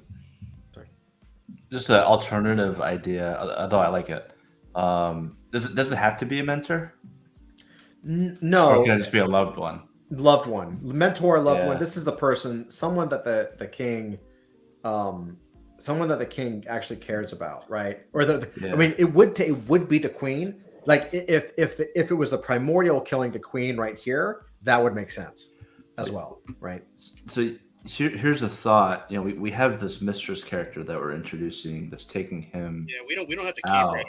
just an alternative idea, although I like it. Does it have to be a mentor? No, or can it just be a loved one? Loved one, mentor, loved one. Yeah. This is the person, someone that the king, someone that the king actually cares about, right? Or I mean, it would be the queen. Like if it was the primordial killing the queen right here, that would make sense as well, right? So here's a thought. We have this mistress character that we're introducing that's taking him. Yeah, we don't have to keep it.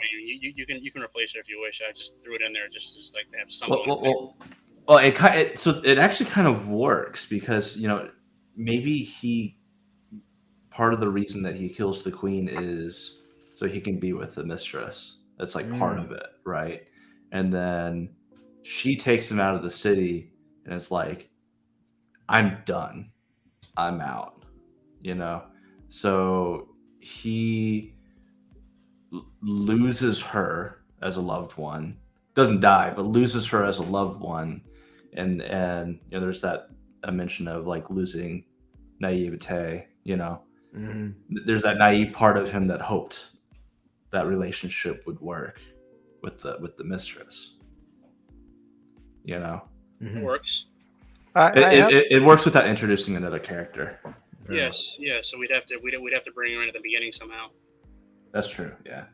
You can replace it if you wish. I just threw it in there just like to have someone. Well, it actually kind of works because maybe part of the reason that he kills the queen is so he can be with the mistress. That's like part of it, right? And then she takes him out of the city and it's like, I'm done. I'm out. So he loses her as a loved one. Doesn't die, but loses her as a loved one. And there's that a mention of like losing naivete. There's that naive part of him that hoped that relationship would work with the mistress. It works. It works without introducing another character. Yes, yeah. So we'd have to bring her in at the beginning somehow. That's true. Yeah.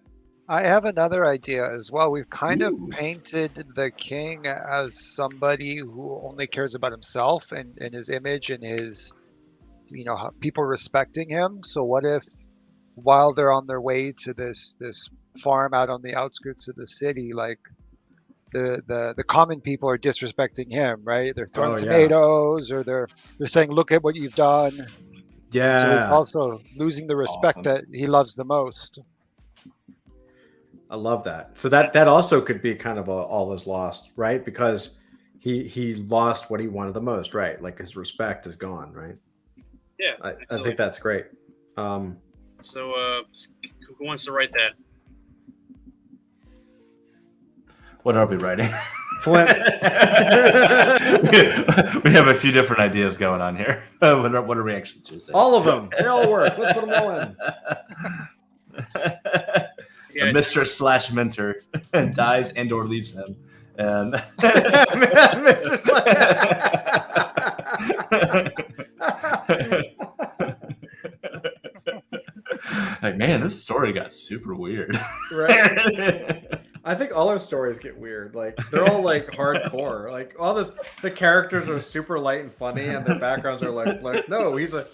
I have another idea as well. We've kind of Ooh. painted the king as somebody who only cares about himself and his image and his, people respecting him. So what if, while they're on their way to this farm out on the outskirts of the city, like the common people are disrespecting him, right? They're throwing tomatoes, or they're saying, "Look at what you've done." Yeah. So he's also losing the respect that he loves the most. I love that. So that also could be kind of all is lost, right? Because he lost what he wanted the most, right? Like his respect is gone, right? Yeah. I think that's great. So who wants to write that? What are we writing? Flint. We have a few different ideas going on here. What are we actually choosing? All of them. They all work. Let's put them all in. A mistress / mentor dies and/or leaves him, and like, man, this story got super weird. Right. I think all our stories get weird. Like they're all like hardcore. Like all this, the characters are super light and funny, and their backgrounds are like no, he's a.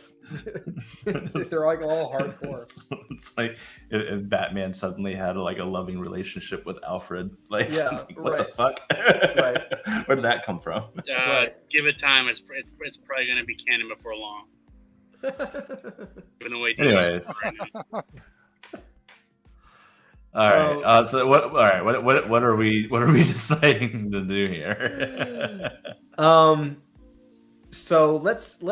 They're like all hardcore. It's like if Batman suddenly had a loving relationship with Alfred. Like, yeah, what the fuck? Right. Where did that come from? Give it time. It's probably going to be canon before long. Anyways. All right. So what? All right. What are we deciding to do here? So let's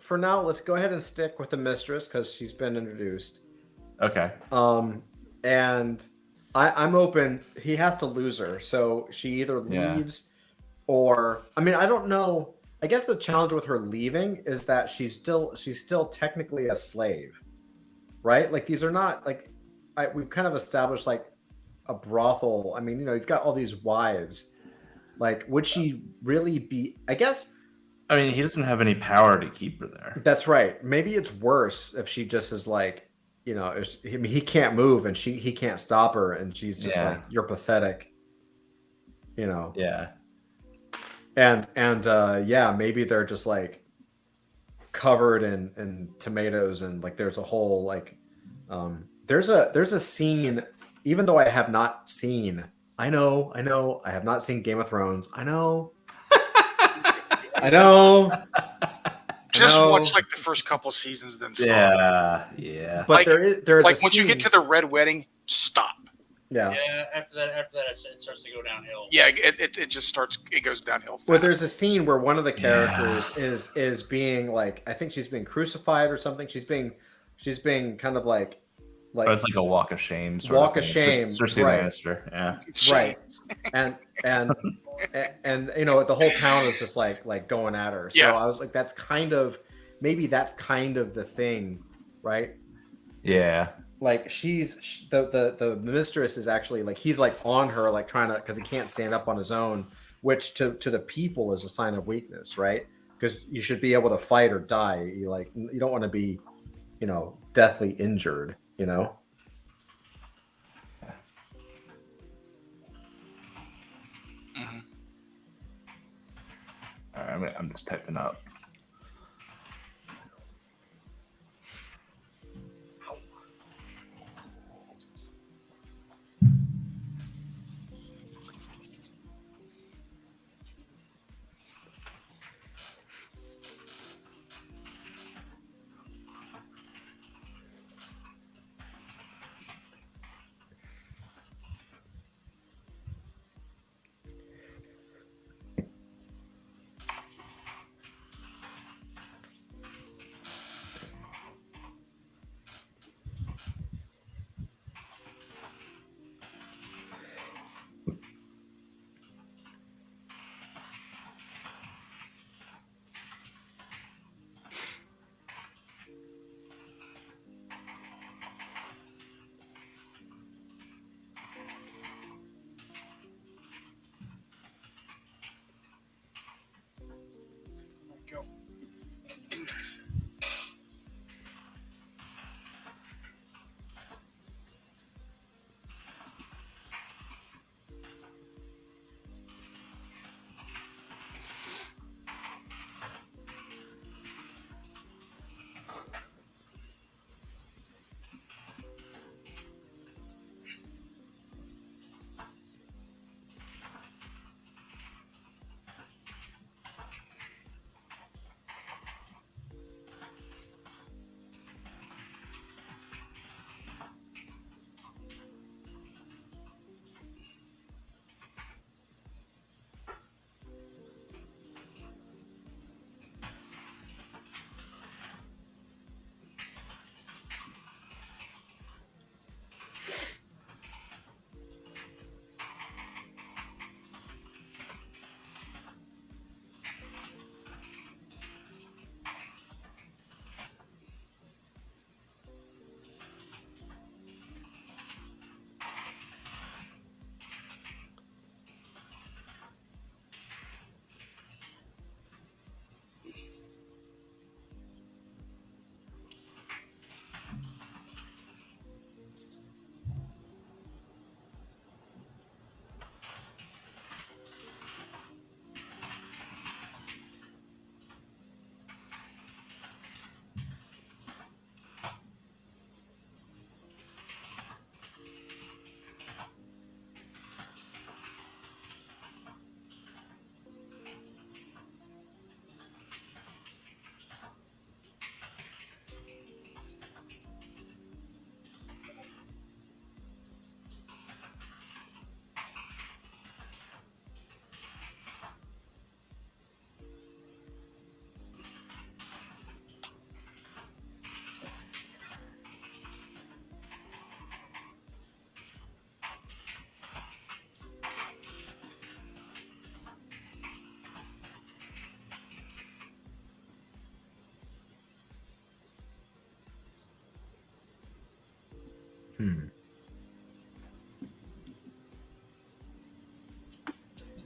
for now, let's go ahead and stick with the mistress because she's been introduced. Okay. And I'm open. He has to lose her, so she either leaves or I mean I don't know. I guess the challenge with her leaving is that she's still technically a slave, right? Like these are not like we've kind of established like a brothel. I mean, you've got all these wives. Like, would she really be? I guess. I mean, he doesn't have any power to keep her there. That's right. Maybe it's worse if she just is like, he can't move and he can't stop her, and she's just like, "You're pathetic." Yeah. And maybe they're just like covered in tomatoes, and like there's a whole like, there's a scene. Even though I have not seen, I know, I have not seen Game of Thrones. I know. Just watch like the first couple seasons, then stop. Yeah. But there's like once you get to the Red Wedding, stop. Yeah. Yeah. After that, it starts to go downhill. Yeah, it just starts. It goes downhill fast. Well, there's a scene where one of the characters is being like, I think she's being crucified or something. She's being kind of like. But it's like a walk of shame. Walk of shame. Cersei Lannister. Yeah. Right. And the whole town is just like going at her. So I was like, maybe that's kind of the thing, right? Yeah. Like the mistress is actually like, he's like on her, like trying to, because he can't stand up on his own, which to the people is a sign of weakness, right? Because you should be able to fight or die. You don't want to be, deathly injured. Mm-hmm. All right, I'm just typing up.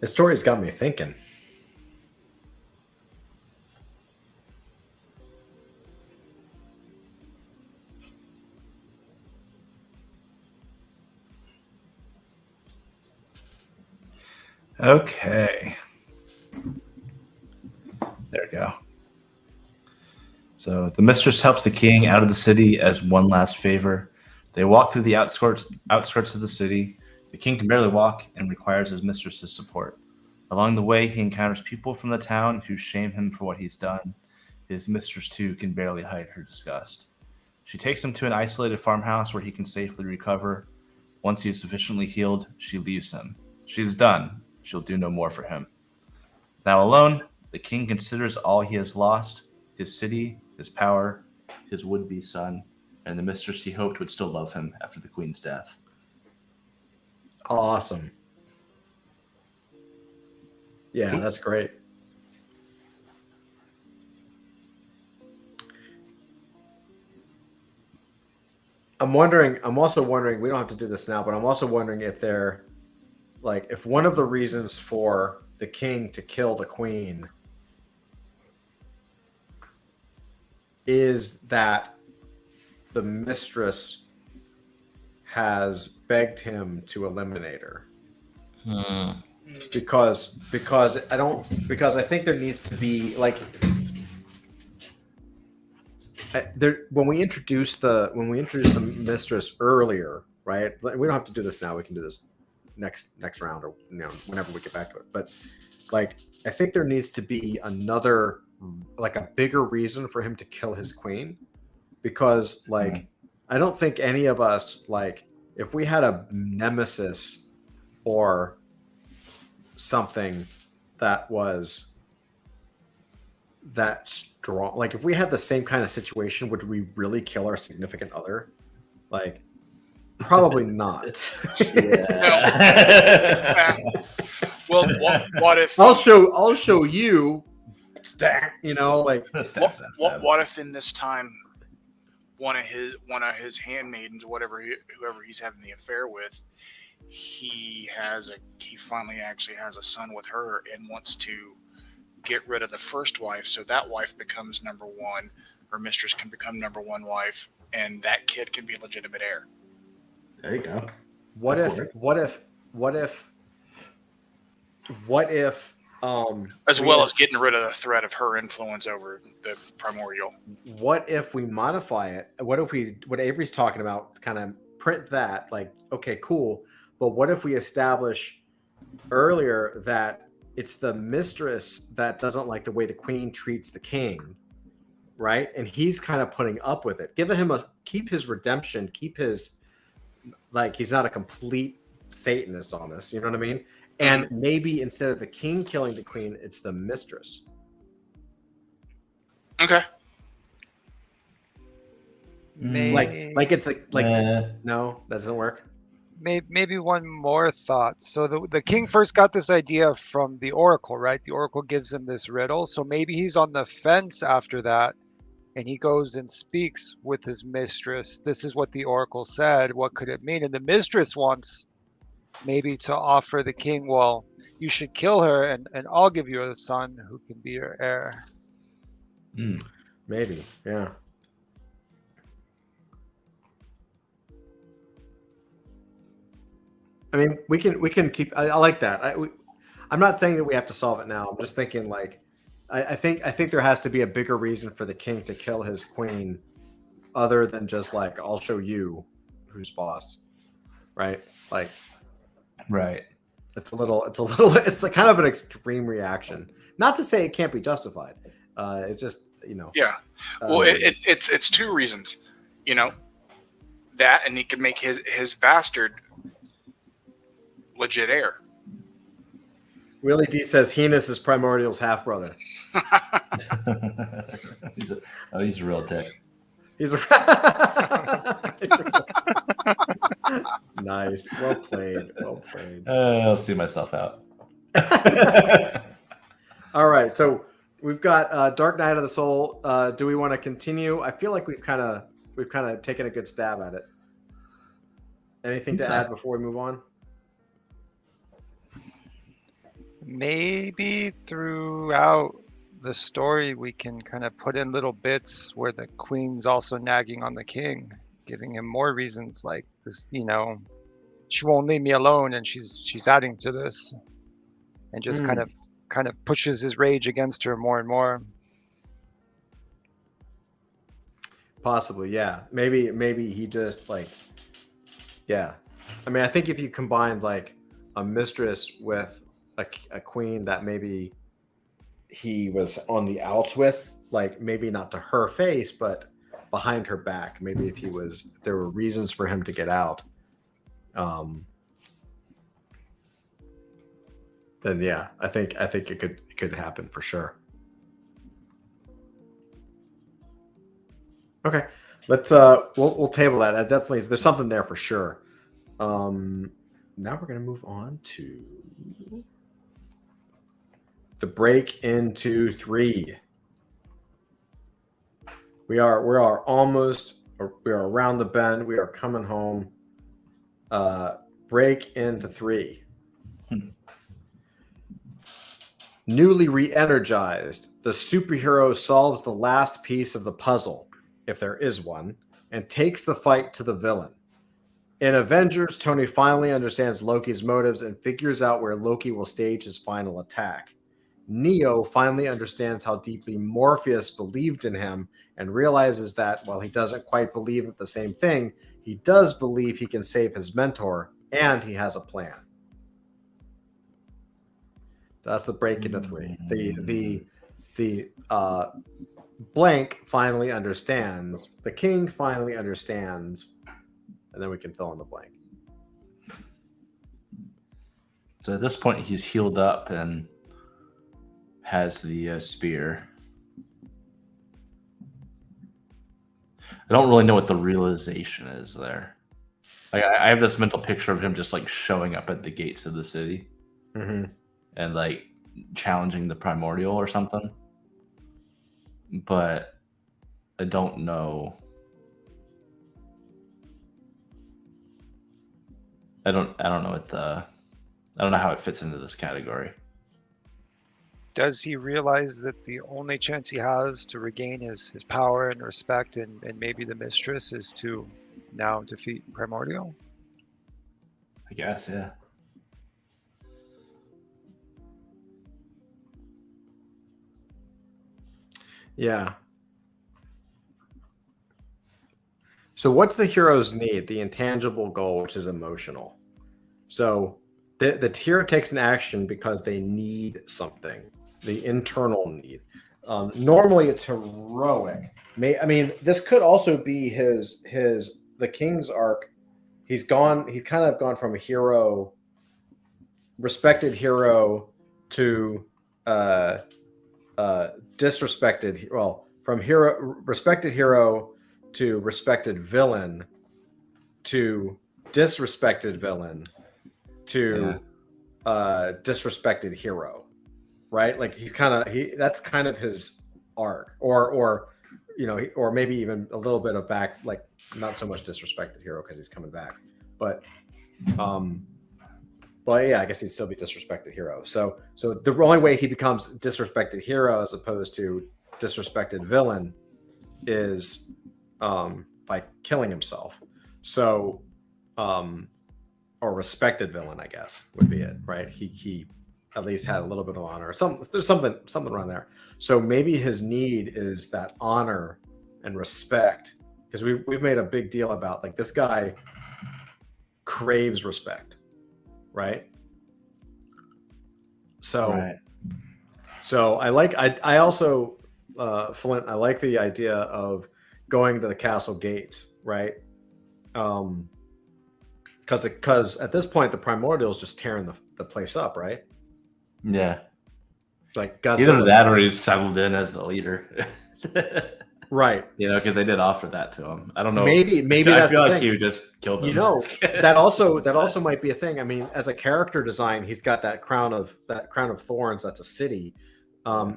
This story's got me thinking. Okay. There we go. So the mistress helps the king out of the city as one last favor. They walk through the outskirts of the city. The king can barely walk and requires his mistress's support. Along the way, he encounters people from the town who shame him for what he's done. His mistress, too, can barely hide her disgust. She takes him to an isolated farmhouse where he can safely recover. Once he is sufficiently healed, she leaves him. She is done. She'll do no more for him. Now alone, the king considers all he has lost, his city, his power, his would-be son, and the mistress he hoped would still love him after the queen's death. Awesome. Yeah, that's great. I'm also wondering, we don't have to do this now, but I'm also wondering if they're like, if one of the reasons for the king to kill the queen is that the mistress has begged him to eliminate her. Because I think there needs to be like when we introduce the mistress earlier, right? We don't have to do this now. We can do this next round, or whenever we get back to it. But like, I think there needs to be another, like, a bigger reason for him to kill his queen, because like I don't think any of us, like, if we had a nemesis or something that was that strong, like if we had the same kind of situation, would we really kill our significant other? Like, probably not. Yeah. Well, what if I'll show you, like what if in this time one of his handmaidens, whoever he's having the affair with, he finally actually has a son with her and wants to get rid of the first wife, so that wife becomes number one, her mistress can become number one wife, and that kid can be legitimate heir. There you go. What if as well as getting rid of the threat of her influence over the primordial. What if we modify it? What Avery's talking about, kind of print that, like, okay, cool, but what if we establish earlier that it's the mistress that doesn't like the way the queen treats the king, right? And he's kind of putting up with it. Keep his redemption, keep his, like, he's not a complete Satanist on this, you know what I mean? And maybe instead of the king killing the queen, it's the mistress. Okay. Like it's like no, that doesn't work. Maybe one more thought. So the king first got this idea from the oracle, right? The oracle gives him this riddle. So maybe he's on the fence after that, and he goes and speaks with his mistress. This is what the oracle said. What could it mean? And the mistress wants maybe to offer the king, well, you should kill her, and I'll give you a son who can be your heir. Maybe, yeah. I mean, we can keep. I like that. I'm not saying that we have to solve it now. I'm just thinking, like, I think there has to be a bigger reason for the king to kill his queen, other than just like, I'll show you who's boss, right? Like, right. It's like kind of an extreme reaction. Not to say it can't be justified. It's just, Yeah. Well, it's two reasons, that, and he can make his bastard legit heir. Willie D says Heinous is Primordial's half brother. He's a real dick. Nice. Well played. I'll see myself out. All right. So we've got Dark Knight of the Soul. Do we want to continue? I feel like we've kind of taken a good stab at it. Anything to add before we move on? maybe throughout the story we can kind of put in little bits where the queen's also nagging on the king, giving him more reasons like this, she won't leave me alone, and she's adding to this, and just kind of pushes his rage against her more and more. Possibly, yeah. Maybe he just like, yeah. I mean, I think if you combined like a mistress with a queen that maybe he was on the outs with, like maybe not to her face, but behind her back. Maybe if there were reasons for him to get out. Then yeah, I think it could happen for sure. Okay, let's we'll table that. That definitely there's something there for sure. Now we're gonna move on to the break into 3. We are around the bend. We are coming home. Break into 3. Newly re-energized, the superhero solves the last piece of the puzzle, if there is one, and takes the fight to the villain. In Avengers, Tony finally understands Loki's motives and figures out where Loki will stage his final attack. Neo finally understands how deeply Morpheus believed in him and realizes that while he doesn't quite believe in the same thing, he does believe he can save his mentor, and he has a plan. So that's the break into 3. The blank finally understands. The king finally understands, and then we can fill in the blank. So at this point, he's healed up and has the spear. I don't really know what the realization is there. Like, I have this mental picture of him just like showing up at the gates of the city. And like challenging the primordial or something, but I don't know. I don't know I don't know how it fits into this category. Does he realize that the only chance he has to regain his power and respect and maybe the mistress is to now defeat Primordial? I guess, yeah. Yeah. So what's the hero's need? The intangible goal, which is emotional. So the hero takes an action because they need something, the internal need. Normally it's heroic. This could also be the king's arc. He's kind of gone from a hero, respected hero, to disrespected, from respected hero to respected villain to disrespected villain to disrespected hero, right? Like that's kind of his arc, or maybe even a little bit of back, like not so much disrespected hero because he's coming back, but yeah, I guess he'd still be disrespected hero. So the only way he becomes disrespected hero as opposed to disrespected villain is by killing himself. So, or respected villain, I guess would be it, right? He at least had a little bit of honor. There's something around there. So maybe his need is that honor and respect, because we've made a big deal about like this guy craves respect. Right. So, Right. So I also, Flint, I like the idea of going to the castle gates, right? Because at this point the primordial is just tearing the place up, right? Yeah. Like either that or he's settled in as the leader. Right. Because they did offer that to him. I don't know. Maybe I feel like he would just kill them. That also might be a thing. I mean, as a character design, he's got that crown of thorns. That's a city.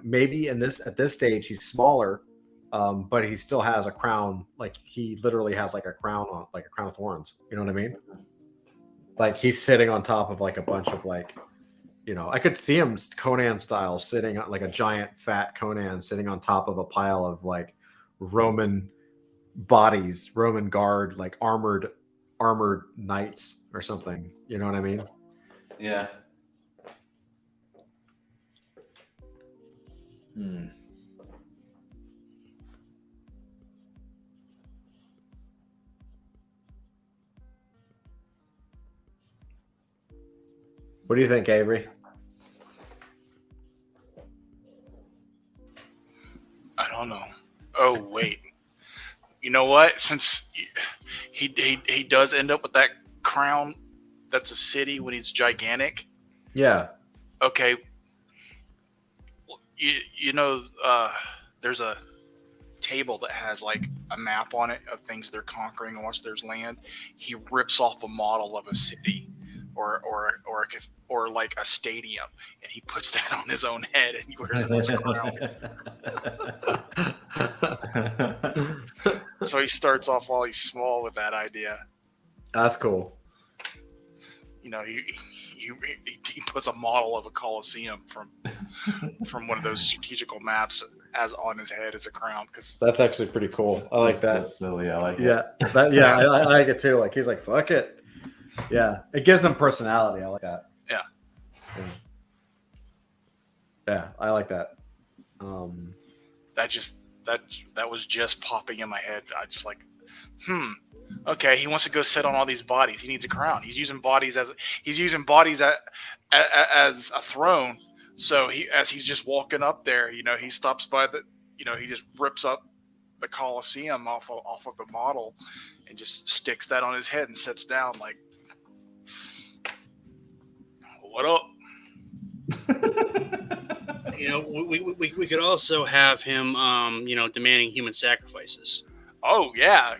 Maybe at this stage he's smaller, but he still has a crown. Like he literally has like a crown of thorns. You know what I mean? Like he's sitting on top of like a bunch of like I could see him Conan style sitting on like a giant fat Conan sitting on top of a pile of like Roman bodies, Roman guard, like armored knights or something. You know what I mean? Yeah. What do you think, Avery? I don't know. Oh wait, you know what? Since he does end up with that crown, that's a city when he's gigantic. Yeah. Okay. There's a table that has like a map on it of things they're conquering once there's land. He rips off a model of a city or like a stadium, and he puts that on his own head and he wears it as a crown. So he starts off while he's small with that idea. That's cool. He puts a model of a coliseum from one of those strategical maps as on his head as a crown. Because that's actually pretty cool. I like that. So silly. I like it. Yeah, I like it too. Like he's like, fuck it. Yeah, it gives him personality. I like that. Yeah, I like that. That was just popping in my head. I just like, okay, he wants to go sit on all these bodies. He needs a crown. He's using bodies as a throne. So as he's just walking up there, he stops by he just rips up the Colosseum off of the model and just sticks that on his head and sits down like, what up? We could also have him, demanding human sacrifices. Oh yeah.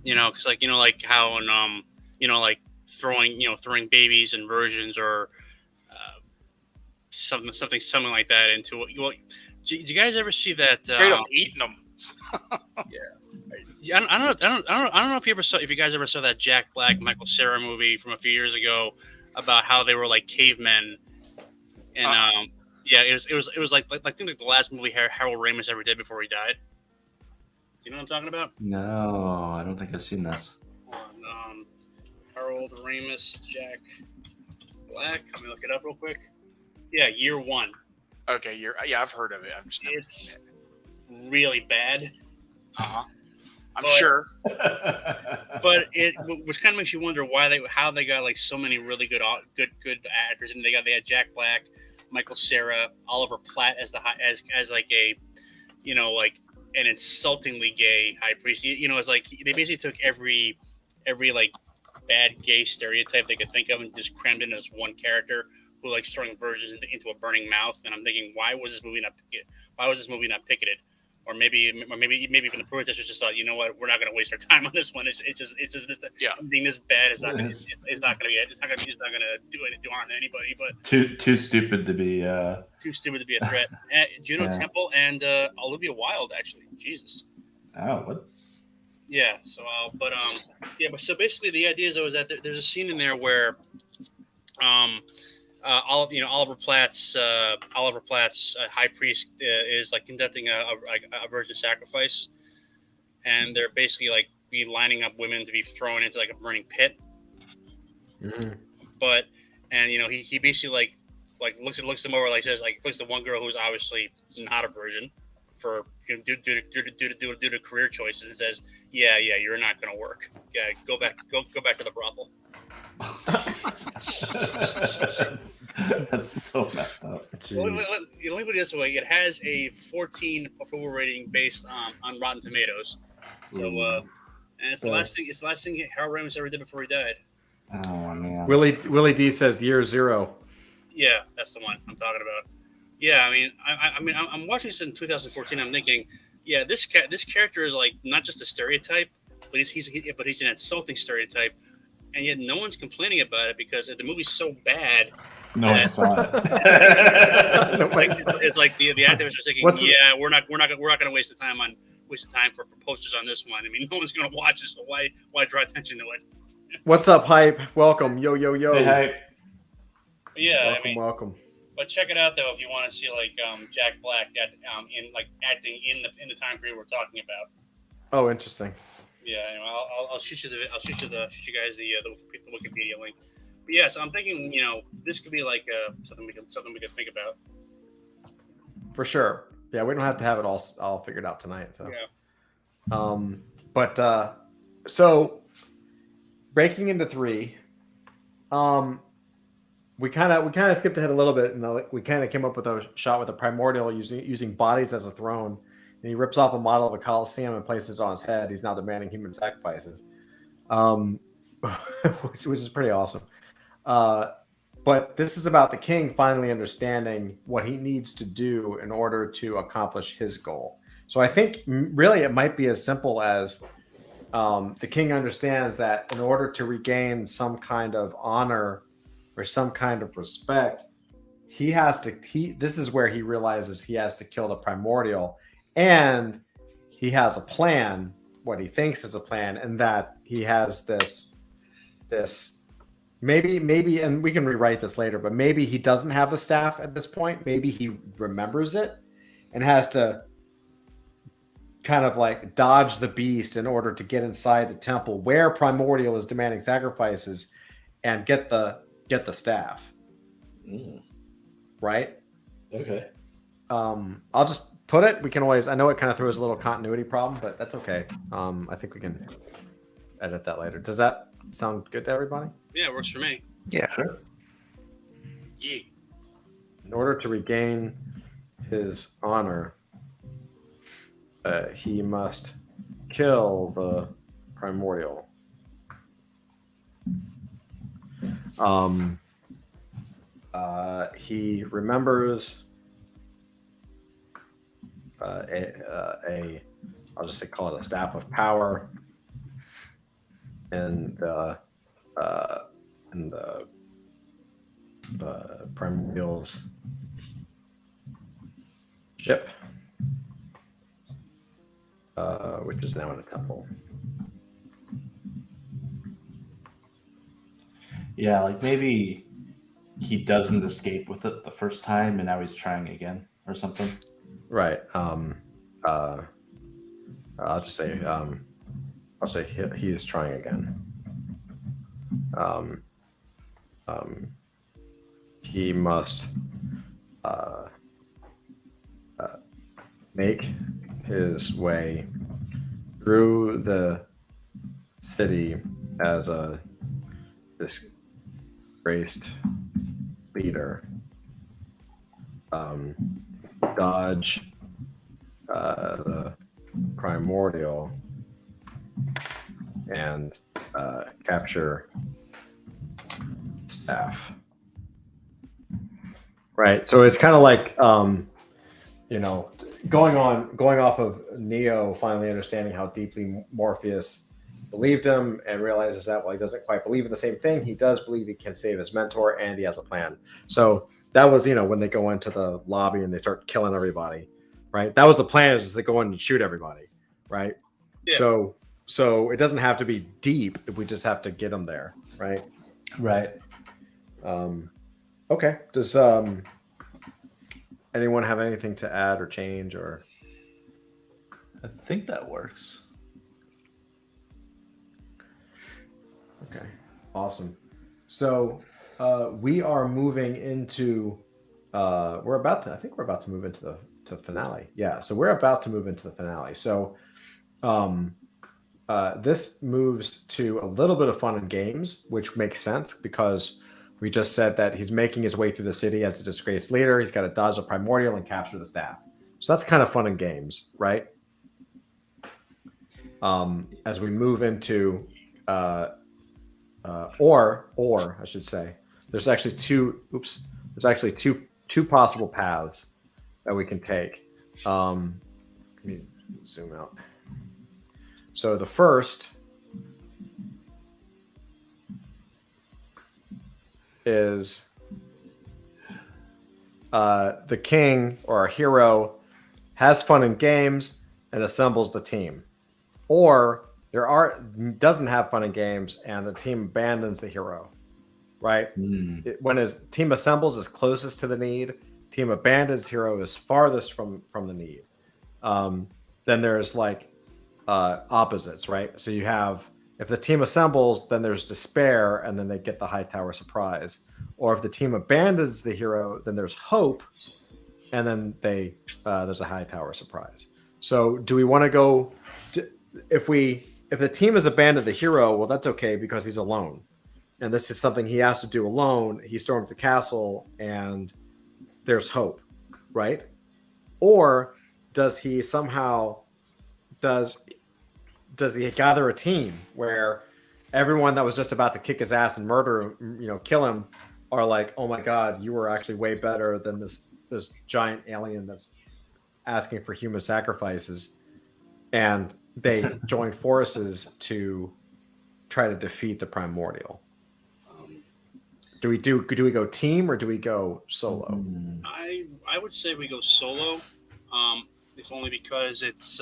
Because like how in like throwing babies and virgins or something like that into what. Did you guys ever see that? Straight up eating them. Yeah. I don't know if you guys ever saw that Jack Black Michael Cera movie from a few years ago about how they were like cavemen, and it was like I think like the last movie Harold Ramis ever did before he died. Do you know what I'm talking about? No, I don't think I've seen this. Harold Ramis, Jack Black. Let me look it up real quick. Yeah, Year One. Okay, I've heard of it. It's really bad. I'm sure. But which kind of makes you wonder how they got like so many really good actors. And they had Jack Black, Michael Cera, Oliver Platt as like a, like an insultingly gay high priest. It's like they basically took every like bad gay stereotype they could think of and just crammed in this one character who likes throwing virgins into a burning mouth. And I'm thinking, why was this movie not picketed? Or maybe even the protesters just thought, you know what, we're not going to waste our time on this one. It's just something this bad is not going to do harm to anybody. But too stupid to be a threat. Juno Temple and Olivia Wilde, actually. Jesus. Oh, what? Yeah. So, but so basically the idea is that there's a scene in there where, Oliver Platt's high priest is like conducting a virgin sacrifice, and they're basically like lining up women to be thrown into like a burning pit. Mm-hmm. But he basically like looks them over, like says like looks at one girl who's obviously not a virgin for due to career choices and says, yeah, you're not going to work. Yeah, go back to the brothel. That's so messed up. Let me put it this way: it has a 14 approval rating based on Rotten Tomatoes. So, and it's the last thing Harold Ramis ever did before he died. Oh man. Willie D says Year Zero. Yeah, that's the one I'm talking about. Yeah, I mean, I'm watching this in 2014. I'm thinking, yeah, this character is like not just a stereotype, but he's an insulting stereotype. And yet no one's complaining about it because the movie's so bad. No one saw it. It's like the actors are thinking, we're not going to waste the time for posters on this one. I mean, no one's going to watch it, so why draw attention to it? What's up, Hype? Welcome, yo. Hey, Hype. Yeah, welcome, welcome. But check it out though if you want to see like Jack Black that in like acting in the time period we're talking about. Oh, interesting. Yeah, anyway, I'll shoot you shoot you guys the Wikipedia link. But yeah, so I'm thinking this could be like something we could think about. For sure. Yeah, we don't have to have it all figured out tonight. So yeah. So breaking into 3, we kind of skipped ahead a little bit, and we kind of came up with a shot with a primordial using bodies as a throne, and he rips off a model of a coliseum and places it on his head. He's now demanding human sacrifices, which is pretty awesome. But this is about the king finally understanding what he needs to do in order to accomplish his goal. So I think really it might be as simple as the king understands that in order to regain some kind of honor or some kind of respect, he has to. This is where he realizes he has to kill the primordial, and he has a plan. What he thinks is a plan, and that he has this. Maybe, and we can rewrite this later, but maybe he doesn't have the staff at this point. Maybe he remembers it and has to kind of like dodge the beast in order to get inside the temple where primordial is demanding sacrifices and get the staff. Right? Okay. I'll just put it. We can always. I know it kind of throws a little continuity problem, but that's okay. I think we can edit that later. Does that sound good to everybody? Yeah, it works for me. Yeah. Sure. Yeah. In order to regain his honor, he must kill the primordial. He remembers I'll just say call it a staff of power, and the primordial's ship, which is now in a temple. Yeah, like maybe he doesn't escape with it the first time, and now he's trying again or something. Right. I'll just say he is trying again. He must make his way through the city as a disgraced leader. Dodge the primordial and capture staff. Right. So it's kind of like going off of Neo finally understanding how deeply Morpheus believed him and realizes that while he doesn't quite believe in the same thing, he does believe he can save his mentor and he has a plan. So that was, when they go into the lobby and they start killing everybody, right? That was the plan, is they go in and shoot everybody, right? Yeah. So it doesn't have to be deep. We just have to get them there, right? Right. Okay. Does anyone have anything to add or change or? I think that works. Okay. Awesome. So we are moving into we're about to move into the finale. Yeah. So we're about to move into the finale. So this moves to a little bit of fun and games, which makes sense because we just said that he's making his way through the city as a disgraced leader. He's got to dodge the primordial and capture the staff. So that's kind of fun and games, right? As we move into or I should say, there's actually two possible paths that we can take. Let me zoom out. So the first is the king or our hero has fun in games and assembles the team, or doesn't have fun in games and the team abandons the hero. right? When his team assembles is closest to the need, team abandons hero is farthest from the need. Then there's like opposites, right? So you have, if the team assembles, then there's despair, and then they get the high tower surprise. Or if the team abandons the hero, then there's hope, and then there's a high tower surprise. So do we want to go if the team has abandoned the hero? Well, that's okay because he's alone, and this is something he has to do alone. He storms the castle, and there's hope, right? Or does he somehow does he gather a team where everyone that was just about to kick his ass and murder him, kill him, are like, oh my god, you were actually way better than this giant alien that's asking for human sacrifices, and they join forces to try to defeat the primordial. Do we go team or do we go solo? I would say we go solo, if only because it's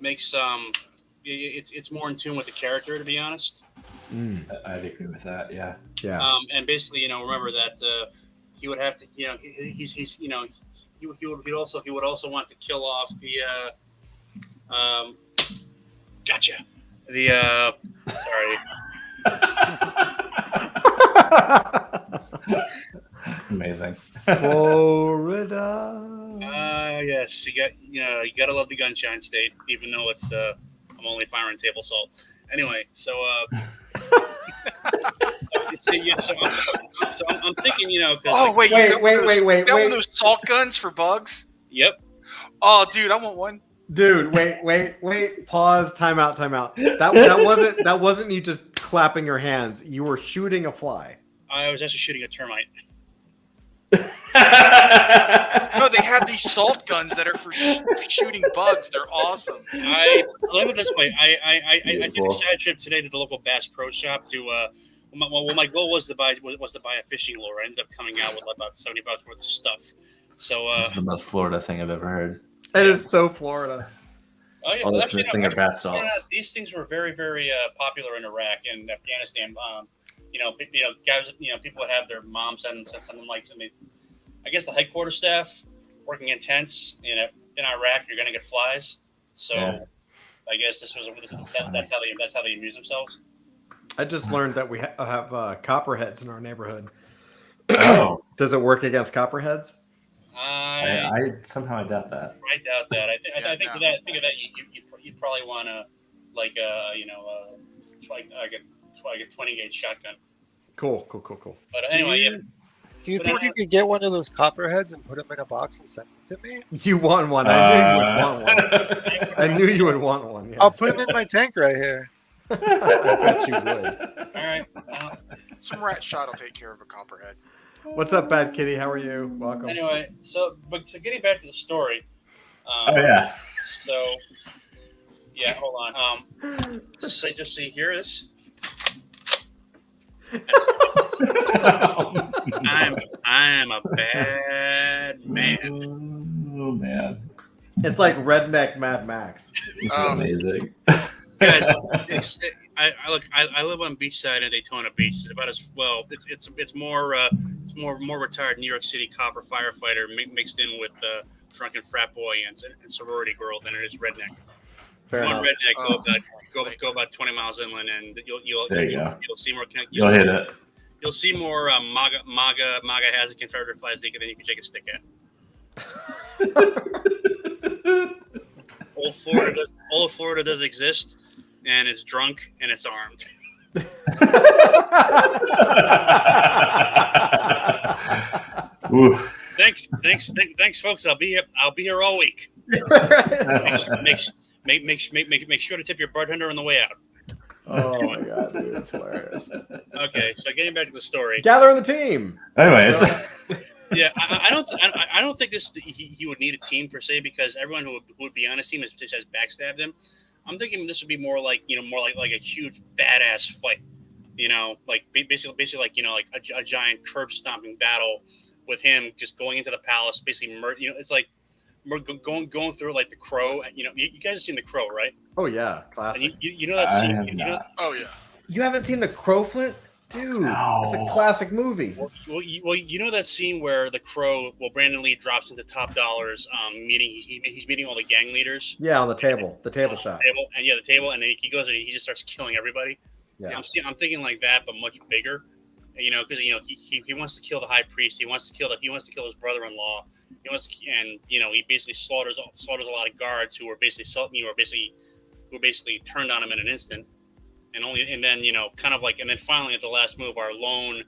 makes it's more in tune with the character, to be honest. I'd agree with that. Yeah. And basically, remember that he would have to, he's he would also want to kill off the gotcha the sorry. Amazing. Florida. Yes, you gotta love the Gunshine State, even though it's I'm only firing table salt. Anyway, so I'm thinking, wait, wait. Got one of those salt guns for bugs? Yep. Oh, dude, I want one. Dude, wait. Pause. Time out. That wasn't you just clapping your hands. You were shooting a fly. I was actually shooting a termite. No, they have these salt guns that are for shooting bugs. They're awesome. Let me put it this way. I took a side trip today to the local Bass Pro Shop to. My goal was to buy a fishing lure. I ended up coming out with about $70 worth of stuff. So this is the most Florida thing I've ever heard. It is so Florida. Oh yeah, all this missing are bath salts. These things were very, very popular in Iraq and Afghanistan. Guys, people would have their moms send something like something. I guess the headquarters staff working in tents in Iraq, you're going to get flies. So I guess that's how they amuse themselves. I just learned that we have copperheads in our neighborhood. Oh, does it work against copperheads? I somehow doubt that. I doubt that. I think of that. You probably want to like a 20 gauge shotgun. Cool. But anyway, Do you think you could get one of those copperheads and put them in a box and send them to me? You want one? I knew you would want one. Yes. I'll put them in my tank right here. I bet you would. All right. Some rat shot will take care of a copperhead. What's up, Bad Kitty? How are you? Welcome. Anyway, so getting back to the story. So, yeah, hold on. Just so you hear this. I'm a bad man. Oh man. It's like redneck Mad Max. Amazing. Guys, I live on Beachside in Daytona Beach. It's about as well. It's more retired New York City copper firefighter mixed in with drunken frat boy and sorority girl than it is redneck. One redneck go about 20 miles inland, and you'll see more. You'll hit it. You'll see more MAGA has a Confederate flag than you can shake a stick at. Old Florida does exist, and it's drunk and it's armed. Thanks, folks. I'll be here all week. Make sure to tip your bartender on the way out. Oh my god, dude, it's hilarious. Okay, so getting back to the story. Gathering the team. Anyway, yeah, I don't think he would need a team per se, because everyone who would be on his team has backstabbed him. I'm thinking this would be more like a huge badass fight, like basically like a giant curb stomping battle with him just going into the palace, basically it's like we're going through like The Crow. You guys have seen The Crow, right? Oh yeah, classic. And you know that scene. Oh yeah. You haven't seen The Crow, Flint? Dude, it's a classic movie. Well, you know that scene where the Crow, Brandon Lee drops into Top Dollar's he's meeting all the gang leaders. Yeah, on the table shot. The table, and then he goes and he just starts killing everybody. Yeah, I'm thinking like that, but much bigger. Because he wants to kill the high priest. He wants to kill his brother-in-law. He basically slaughters a lot of guards who were basically turned on him in an instant. And then finally at the last move, our lone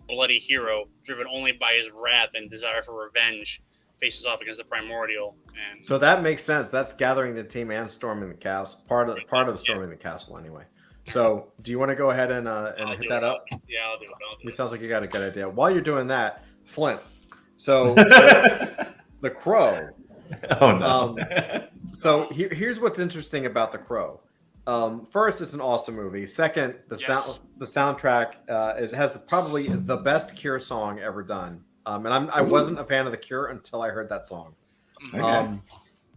bloody hero, driven only by his wrath and desire for revenge, faces off against the primordial. And so that makes sense. That's gathering the team and storming the castle. Part of storming the castle, anyway. So, do you want to go ahead and hit that up? Yeah, I'll do it. It sounds like you got a good idea. While you're doing that, Flint. So, the Crow. Oh no. So here's what's interesting about the Crow. First, it's an awesome movie. Second, the soundtrack has probably the best Cure song ever done. And I wasn't a fan of the Cure until I heard that song. Okay.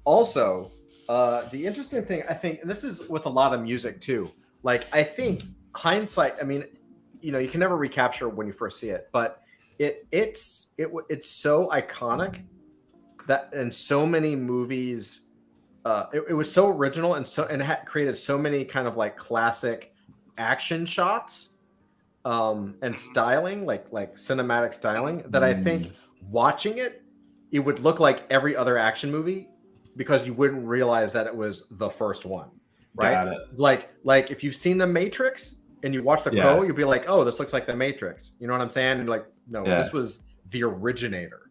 Also, the interesting thing I think, and this is with a lot of music too. Like I think hindsight. I mean, you can never recapture when you first see it, but it's so iconic that in so many movies. It was so original and created so many kind of like classic action shots and styling, like cinematic styling, that I think watching it would look like every other action movie because you wouldn't realize that it was the first one, right? Got it. Like if you've seen The Matrix and you watch The Crow, you'll be like, oh, this looks like The Matrix. You know what I'm saying? And like, no, this was the originator,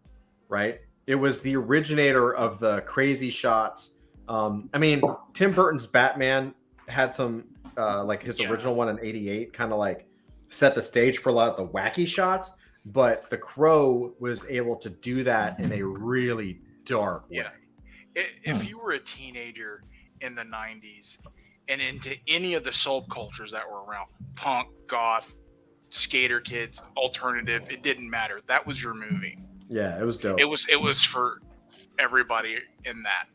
right? It was the originator of the crazy shots. I mean, Tim Burton's Batman had some like his original one in '88 kind of like set the stage for a lot of the wacky shots, but The Crow was able to do that in a really dark way. If you were a teenager in the 90s and into any of the subcultures that were around, punk, goth, skater kids, alternative, it didn't matter. That was your movie. Yeah, it was dope. It was for everybody in that.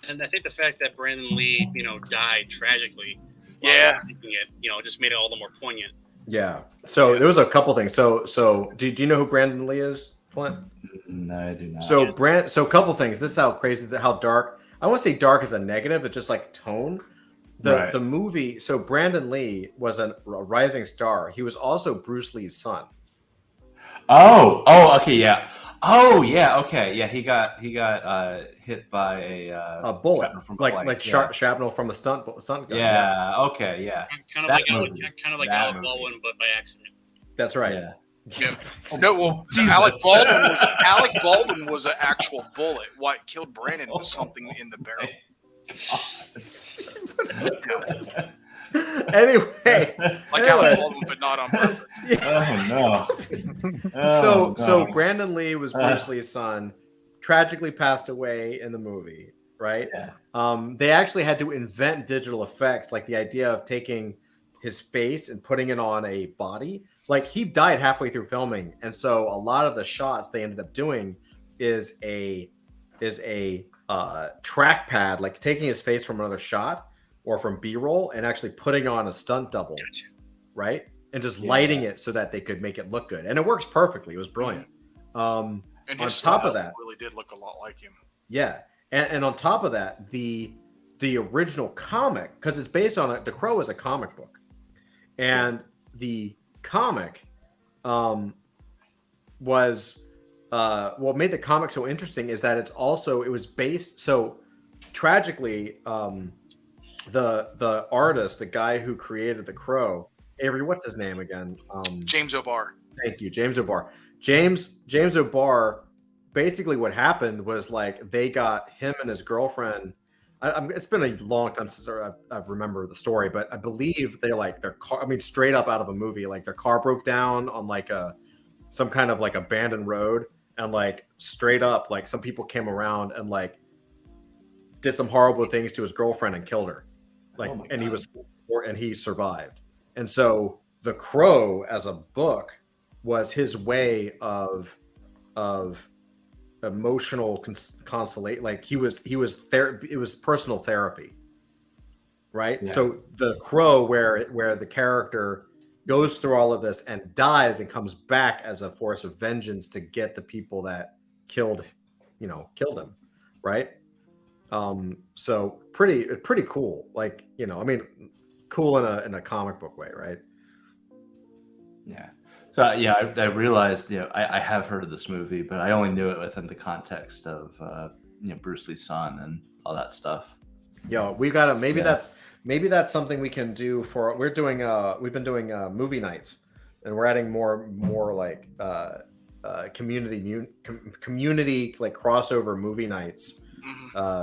And I think the fact that Brandon Lee, died tragically, just made it all the more poignant. Yeah. So there was a couple things. So do you know who Brandon Lee is, Flint? No, I do not. So a couple things. This is how crazy, how dark. I want to say dark is a negative. It's just like tone. The movie. So Brandon Lee was a rising star. He was also Bruce Lee's son. Oh, okay, yeah. Oh, yeah, okay, yeah. He got hit by a bullet, shrapnel from the stunt gun. Yeah, okay, yeah. Kind of like Alec Baldwin, but by accident. That's right. Yeah. No, well, Alec Baldwin was an actual bullet. What killed Brandon was something in the barrel. Anyway, Alec Baldwin, but not on purpose. Oh no. So Brandon Lee was Bruce Lee's son, tragically passed away in the movie, right? Yeah. They actually had to invent digital effects, like the idea of taking his face and putting it on a body. Like he died halfway through filming, and so a lot of the shots they ended up doing is a trackpad, like taking his face from another shot or from B-roll and actually putting on a stunt double, right? And just lighting it so that they could make it look good. And it works perfectly. It was brilliant. And on top of that, really did look a lot like him. Yeah. And on top of that, the original comic, because it's based on The Crow is a comic book. And the comic was what made the comic so interesting is that it was based, so tragically, the artist, the guy who created The Crow, Avery, what's his name again? James O'Barr. Thank you, James O'Barr. James O'Barr. Basically, what happened was like they got him and his girlfriend. It's been a long time since I've remembered the story, but I believe they like their car. I mean, straight up out of a movie. Like their car broke down on like some kind of like abandoned road, and like straight up, like some people came around and like did some horrible things to his girlfriend and killed her. Like, and he survived. And so The Crow as a book was his way of emotional consolation. Like it was personal therapy, right? Yeah. So The Crow, where the character goes through all of this and dies and comes back as a force of vengeance to get the people that killed him, right? So pretty cool. Like, I mean, cool in a comic book way, right? Yeah. So yeah, I realized, I have heard of this movie, but I only knew it within the context of Bruce Lee's son and all that stuff. We gotta maybe that's something we can do for we've been doing movie nights, and we're adding more like community like crossover movie nights.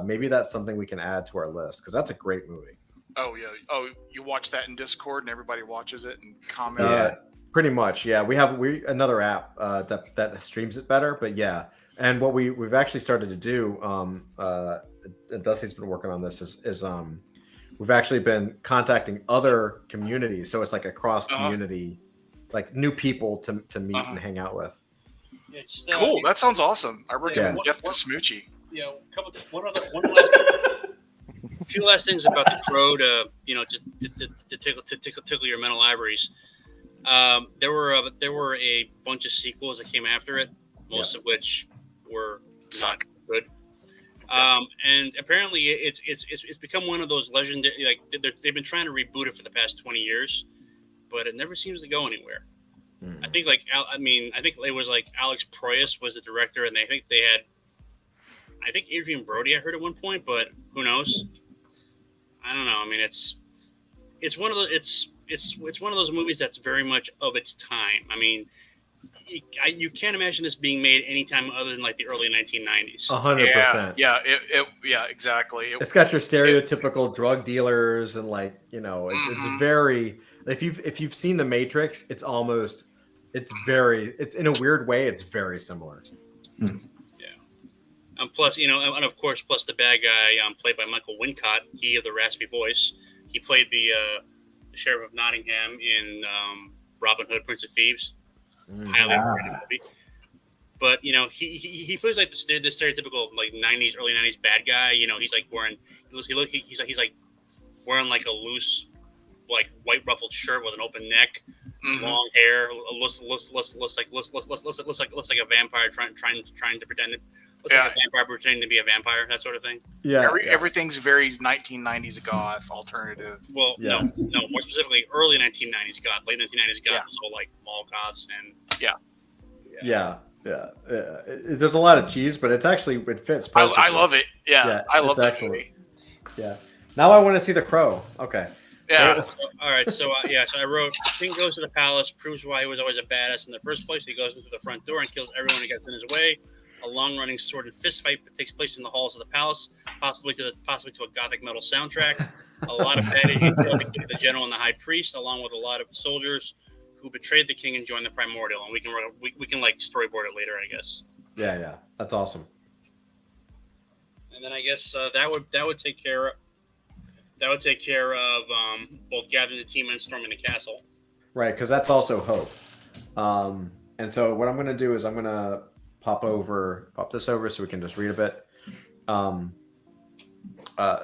Maybe that's something we can add to our list, because that's a great movie. Oh yeah. Oh, you watch that in Discord and everybody watches it and comments. Pretty much, yeah. We have another app that streams it better, but yeah. And what we've actually started to do, Dusty's been working on this, is we've actually been contacting other communities, so it's like a cross community, like new people to meet and hang out with. It's cool. That sounds awesome. I recommend Jeff the Smoochie. A few last things about the Crow to tickle your mental ivories. There were a bunch of sequels that came after it, most of which were not good. And apparently it's become one of those legendary, like they've been trying to reboot it for the past 20 years, but it never seems to go anywhere. I think I think it was like Alex Proyas was the director, and I think Adrian Brody I heard at one point, but who knows? I don't know. I mean, it's one of the it's one of those movies that's very much of its time. I mean, you can't imagine this being made anytime other than like the early 1990s. 100%. Yeah, exactly. It's got your stereotypical drug dealers, and like, it's very, if you've seen The Matrix, it's in a weird way, it's very similar. Plus, and of course, the bad guy, played by Michael Wincott, he of the raspy voice. He played the Sheriff of Nottingham in Robin Hood, Prince of Thieves. Highly rated movie. But he plays like the stereotypical like early 90s bad guy. He's like wearing he's like wearing like a loose, like white ruffled shirt with an open neck, long hair, looks like a vampire trying to pretend. Looks like a vampire pretending to be a vampire, that sort of thing. Everything's very 1990s goth alternative. Well, no, more specifically, early 1990s goth, late 1990s goth was all like mall goths and There's a lot of cheese, but it fits perfectly. I love it. I love that movie. Yeah. Now I want to see The Crow. Okay. Yeah. So I wrote, King goes to the palace, proves why he was always a badass in the first place. He goes into the front door and kills everyone who gets in his way. A long-running sword and fist fight takes place in the halls of the palace, possibly to a gothic metal soundtrack. A lot of bad the general and the high priest, along with a lot of soldiers who betrayed the king and joined the primordial. And we can like storyboard it later, I guess. Yeah, that's awesome. And then I guess that would take care of both gathering the team and storming the castle. Right, because that's also Hope. And so what I'm going to do is I'm going to pop this over so we can just read a bit.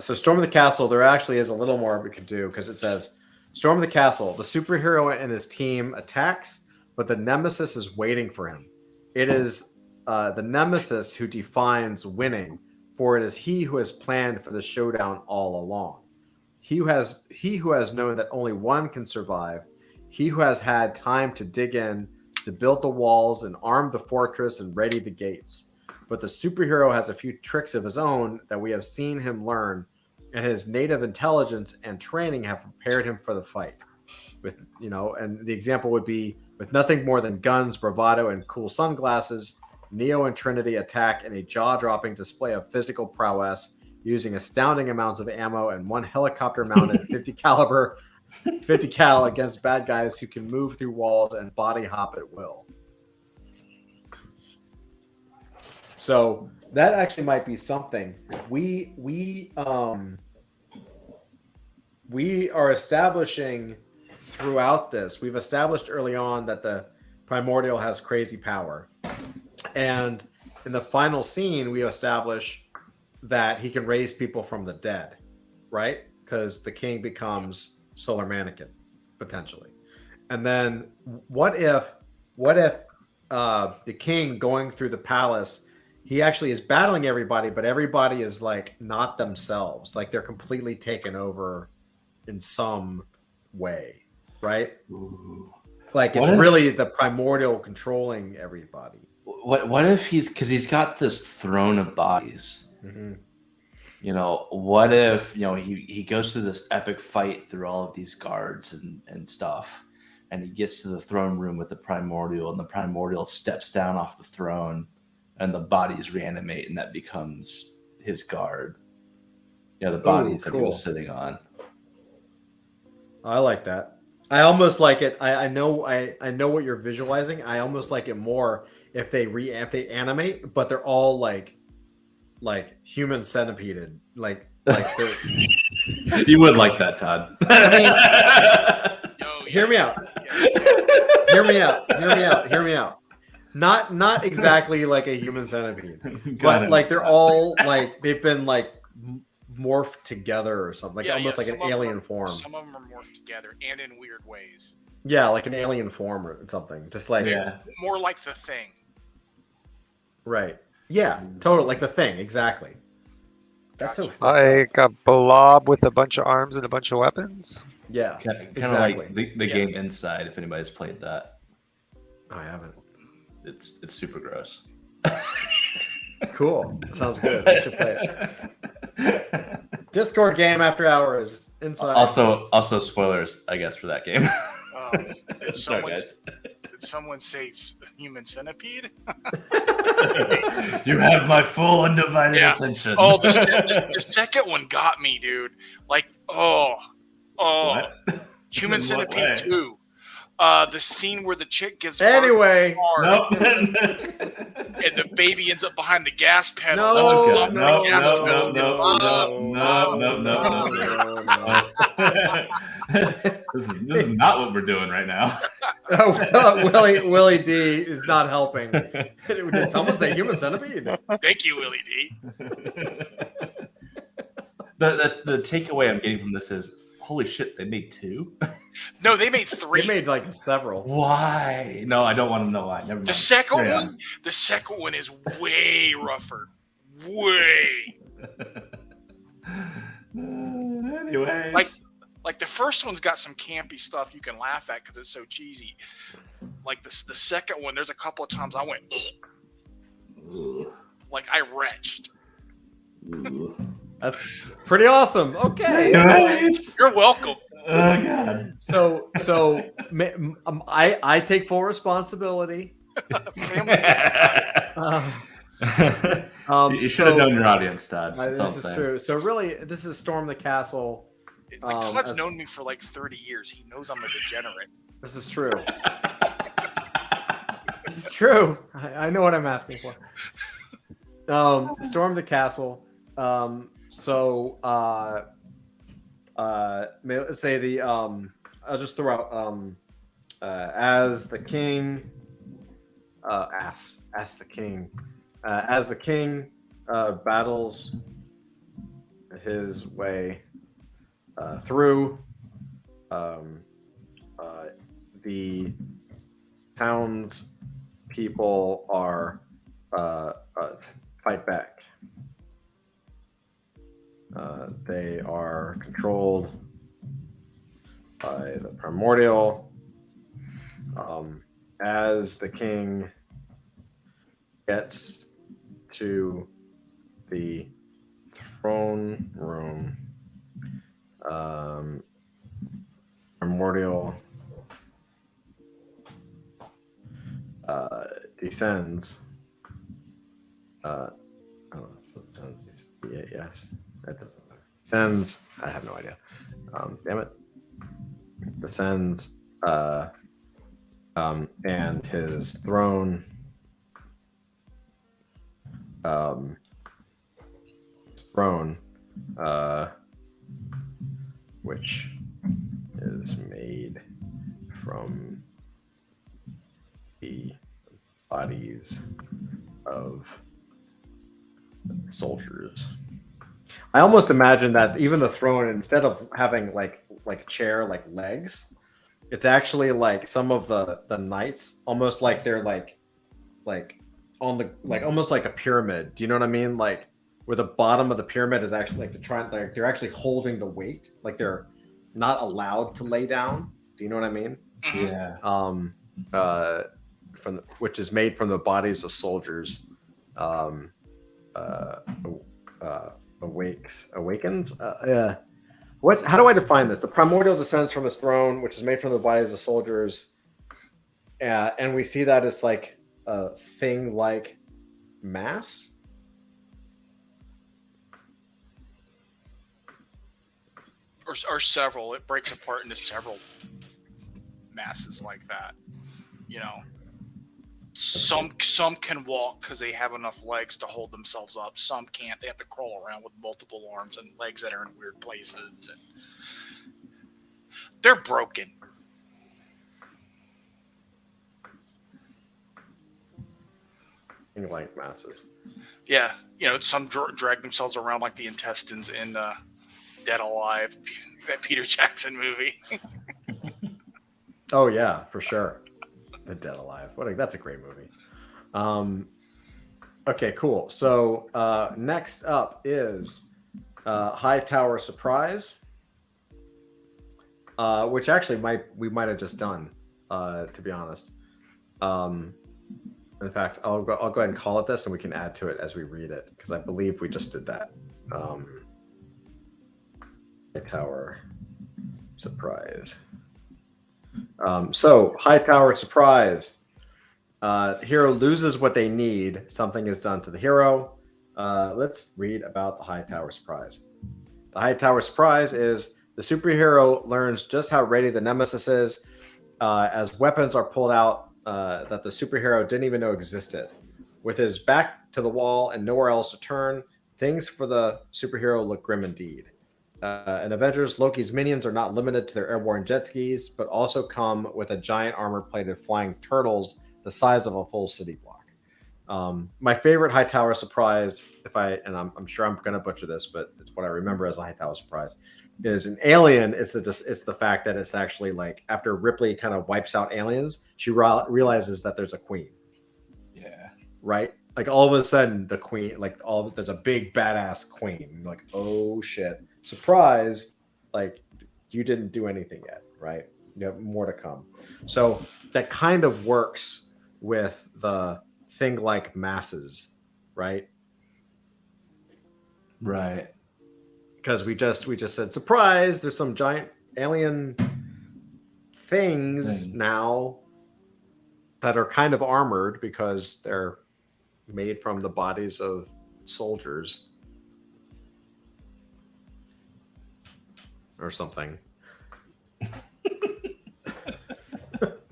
So Storm of the Castle, there actually is a little more we could do, because it says, Storm of the Castle, the superhero and his team attacks, but the nemesis is waiting for him. It is the nemesis who defines winning, for it is he who has planned for the showdown all along. He who has known that only one can survive, he who has had time to dig in, to build the walls and arm the fortress and ready the gates. But the superhero has a few tricks of his own that we have seen him learn, and his native intelligence and training have prepared him for the fight. And the example would be, with nothing more than guns, bravado, and cool sunglasses, Neo and Trinity attack in a jaw-dropping display of physical prowess, using astounding amounts of ammo and one helicopter-mounted 50 cal against bad guys who can move through walls and body hop at will. So that actually might be something we are establishing throughout this. We've established early on that the primordial has crazy power, and in the final scene we establish that he can raise people from the dead, right? Because the king becomes Solar Mannequin, potentially. And then what if the king going through the palace, he actually is battling everybody, but everybody is like not themselves, like they're completely taken over in some way, right? Ooh. Like it's really the primordial controlling everybody. What if because he's got this throne of bodies. Mm-hmm. You know, what if, you know, he goes through this epic fight through all of these guards and stuff, and he gets to the throne room with the primordial, and the primordial steps down off the throne, and the bodies reanimate, and that becomes his guard. You know, the bodies that he was sitting on. I like that. I almost like it. I know what you're visualizing. I almost like it more if they animate, but they're all like human centipeded, like You would like that, Todd. Hear me out. Hear me out. Not exactly like a human centipede, but like they're all like they've been like morphed together or something, like almost like an alien form. Some of them are morphed together and in weird ways. Yeah, like an alien form or something, just like more like the Thing. Right. Yeah, totally, like the Thing, exactly. That's so like a blob with a bunch of arms and a bunch of weapons. Yeah, kind of exactly. like the game Inside. If anybody's played that, I haven't. It's super gross. Cool. Sounds good. I should play it. Discord game after hours. Inside. Also spoilers, I guess, for that game. Did Sorry, guys. Did someone say it's human centipede? You have my full undivided attention. Oh, the second one got me, dude. Like, What? Human Centipede 2. The scene where the chick gives birth anyway, to the car, and the baby ends up behind the gas pedal. No. This is not what we're doing right now. Willie D is not helping. Did someone say human centipede? Thank you, Willie D. The takeaway I'm getting from this is, holy shit, they made 2? No, they made 3. They made like several. Why? No, I don't want to know why. Never mind. The second one is way rougher. Way. Anyways. Like the first one's got some campy stuff you can laugh at because it's so cheesy. Like the second one, there's a couple of times I went, like I retched. That's pretty awesome. Okay. You're welcome. Oh God. So I take full responsibility. You should have known your audience, Todd. This is true. So really, this is Storm the Castle. Like Todd's known me for like 30 years. He knows I'm a degenerate. This is true. This is true. I know what I'm asking for. Storm the Castle. Let's say the I'll just throw out as the king, as the king, as the king battles his way through the town's people are fight back. They are controlled by the primordial. As the king gets to the throne room, primordial descends. Yes, that doesn't matter. Descends. I have no idea. Damn it. Descends. And his throne. Which is made from the bodies of soldiers. I almost imagine that even the throne, instead of having like a chair, like legs, It's actually like some of the knights, almost like they're like on the like almost like a pyramid. Do you know what I mean? Like where the bottom of the pyramid is actually like they're actually holding the weight, like they're not allowed to lay down. Do you know what I mean? Yeah. Which is made from the bodies of soldiers. Awakens. How do I define this? The primordial descends from his throne, which is made from the bodies of soldiers, and we see that as like a thing like mass. Or several. It breaks apart into several masses like that. You know, some can walk because they have enough legs to hold themselves up. Some can't. They have to crawl around with multiple arms and legs that are in weird places. And they're broken. In like masses. Yeah, you know, some drag themselves around like the intestines in Dead Alive, that Peter Jackson movie. Oh yeah, for sure. The Dead Alive. That's a great movie. Okay, cool. So next up is High Tower Surprise, which actually we might have just done, to be honest. In fact, I'll go ahead and call it this, and we can add to it as we read it because I believe we just did that. High Tower Surprise. So High Tower Surprise. Hero loses what they need. Something is done to the hero. Let's read about the High Tower Surprise. The High Tower Surprise is the superhero learns just how ready the nemesis is as weapons are pulled out that the superhero didn't even know existed. With his back to the wall and nowhere else to turn, things for the superhero look grim indeed. In Avengers, Loki's minions are not limited to their airborne jet skis, but also come with a giant armor-plated flying turtles the size of a full city block. My favorite High Tower Surprise, I'm sure I'm going to butcher this, but it's what I remember as a High Tower Surprise, is an Alien. It's the fact that it's actually like after Ripley kind of wipes out aliens, she realizes that there's a queen. Yeah. Right? Like all of a sudden the queen, there's a big badass queen. Like, oh shit. Surprise, like you didn't do anything yet, right? You have more to come. So that kind of works with the thing like masses, right? Right. Because we just said surprise, there's some giant alien things now that are kind of armored because they're made from the bodies of soldiers or something.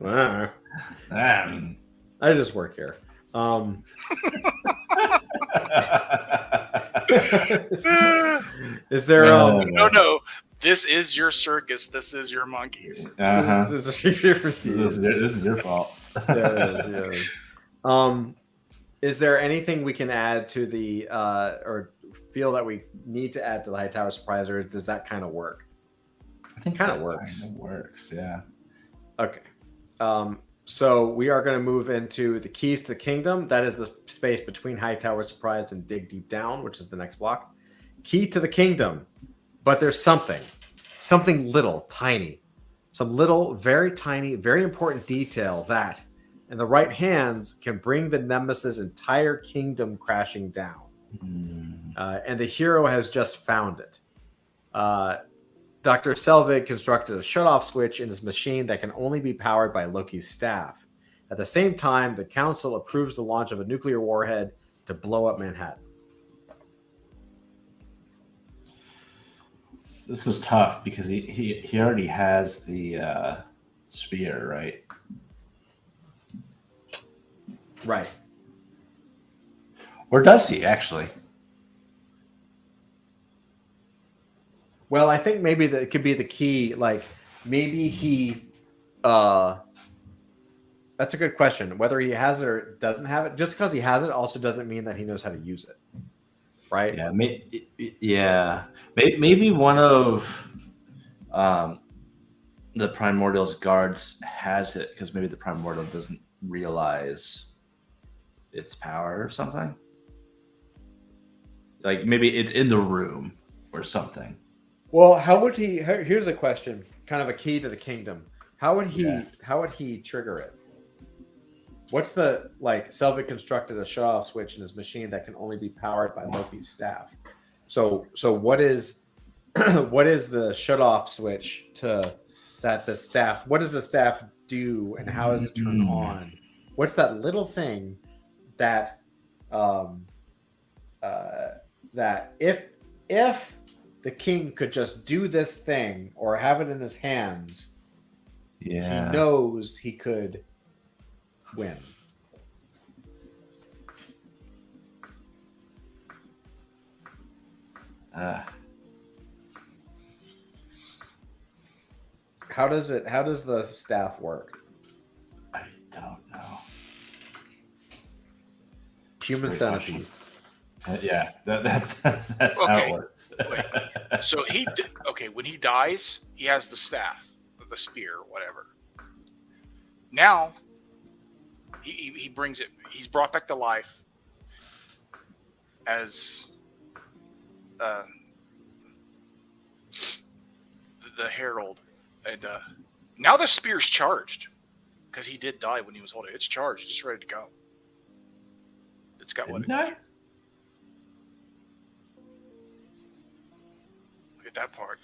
I just work here. Is there No. This is your circus. This is your monkeys. This is your fault. Yeah. Is there anything we can add to the or feel that we need to add to the High Tower Surprise, or does that kind of work? I think kind of works. Kind of works, yeah. Okay. So we are going to move into the Keys to the Kingdom. That is the space between High Tower Surprise and Dig Deep Down, which is the next block. Key to the Kingdom. But there's something little, tiny, some little, very tiny, very important detail that, in the right hands, can bring the Nemesis' entire kingdom crashing down. And the hero has just found it. Dr. Selvig constructed a shutoff switch in his machine that can only be powered by Loki's staff. At the same time, the Council approves the launch of a nuclear warhead to blow up Manhattan. This is tough because he already has the spear, right? Right. Or does he actually? Well, I think maybe that it could be the key. Like maybe he, that's a good question. Whether he has it or doesn't have it, just because he has it also doesn't mean that he knows how to use it. Right. Yeah. Maybe one of, the Primordial's guards has it because maybe the Primordial doesn't realize its power or something. Like maybe it's in the room or something. Well, how would he? Here's a question, kind of a key to the kingdom. How would he? Yeah. How would he trigger it? What's the Selvig constructed a shut-off switch in his machine that can only be powered by Loki's staff. So what is what is the shut-off switch to that the staff? What does the staff do, and how does it turn on? What's that little thing that that if the king could just do this thing or have it in his hands, he knows he could win. How does the staff work? I don't know. Human centipede. Yeah, that's how Okay. it works. Wait. So when he dies, he has the staff, the spear, whatever. Now he brings it. He's brought back to life as the herald, and now the spear's charged because he did die when he was holding it. It's charged, it's ready to go. It's got what it needs. Look at that part.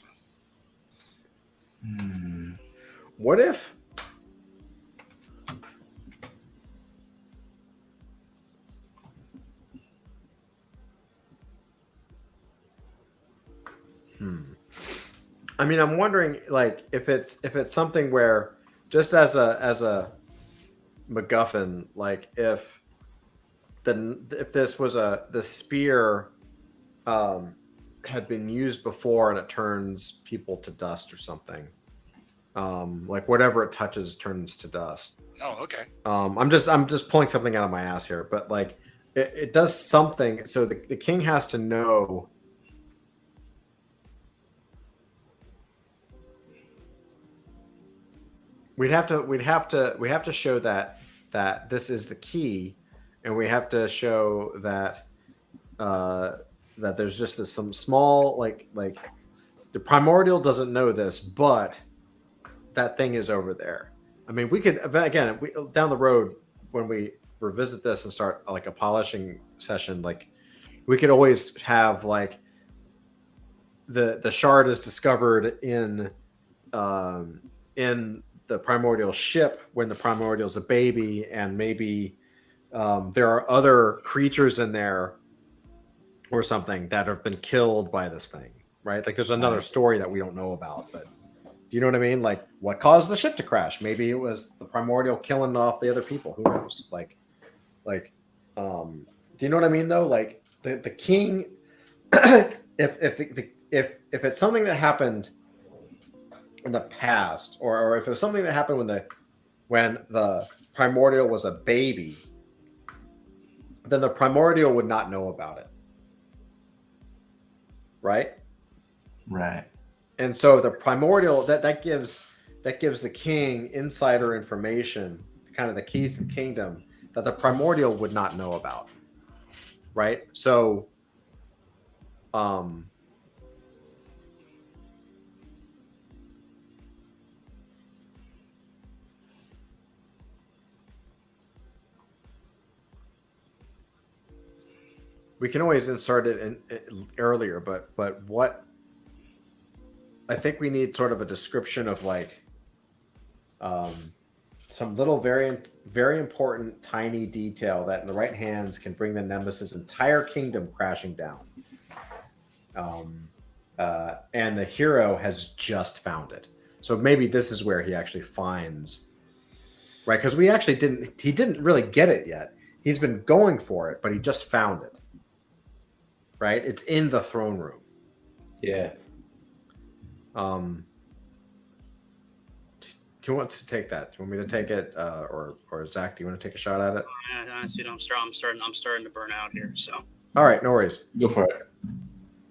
What if? I mean, I'm wondering, if it's something where, just as a MacGuffin, if this was the spear had been used before and it turns people to dust or something, whatever it touches turns to dust. Oh, okay. I'm just pulling something out of my ass here, but it does something. So the king has to know. We have to show that this is the key, and we have to show that that there's just some small the primordial doesn't know this, but that thing is over there. I mean, we could again down the road when we revisit this and start a polishing session, we could always have the shard is discovered in the primordial ship when the primordial's a baby, and maybe there are other creatures in there or something that have been killed by this thing, right? There's another story that we don't know about, but do you know what I mean? What caused the ship to crash? Maybe it was the primordial killing off the other people. Who knows? Do you know what I mean though? The king, if it's something that happened in the past, or if it was something that happened when the primordial was a baby, then the primordial would not know about it, right? And so the primordial that gives the king insider information, kind of the keys to the kingdom that the primordial would not know about, right? So we can always insert it in earlier, but what I think we need sort of a description of some little very important tiny detail that in the right hands can bring the Nemesis' entire kingdom crashing down. And the hero has just found it. So maybe this is where he actually finds, right? Because he didn't really get it yet. He's been going for it, but he just found it. Right? It's in the throne room. Yeah. Do you want to take that? Do you want me to take it, or Zach? Do you want to take a shot at it? Honestly, I'm starting to burn out here. So. All right, no worries. Go for it.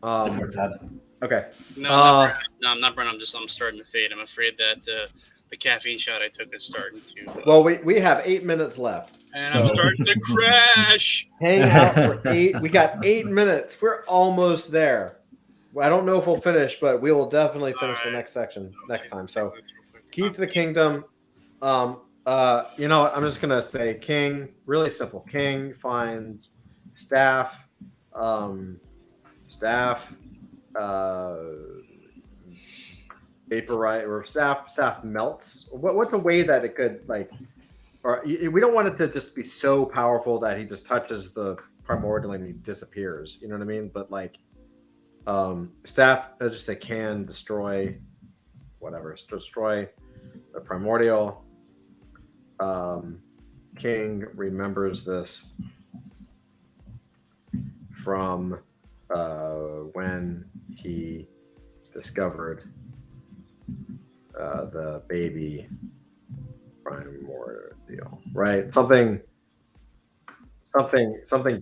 Todd. Okay. No, I'm not burning. I'm starting to fade. I'm afraid that the caffeine shot I took is starting to. Well, we have 8 minutes left. And so I'm starting to crash. hang out for 8. We got 8 minutes. We're almost there. I don't know if we'll finish, but we will definitely finish the next section next time. So, keys to the kingdom. You know what? I'm just gonna say king. Really simple. King finds staff. Staff. Vaporize or staff melts. What's a way that it could like? Or we don't want it to just be so powerful that he just touches the primordial and he disappears. You know what I mean? But like, staff, let's just say can destroy whatever. Destroy the primordial. King remembers this from when he discovered the baby primordial, right? Something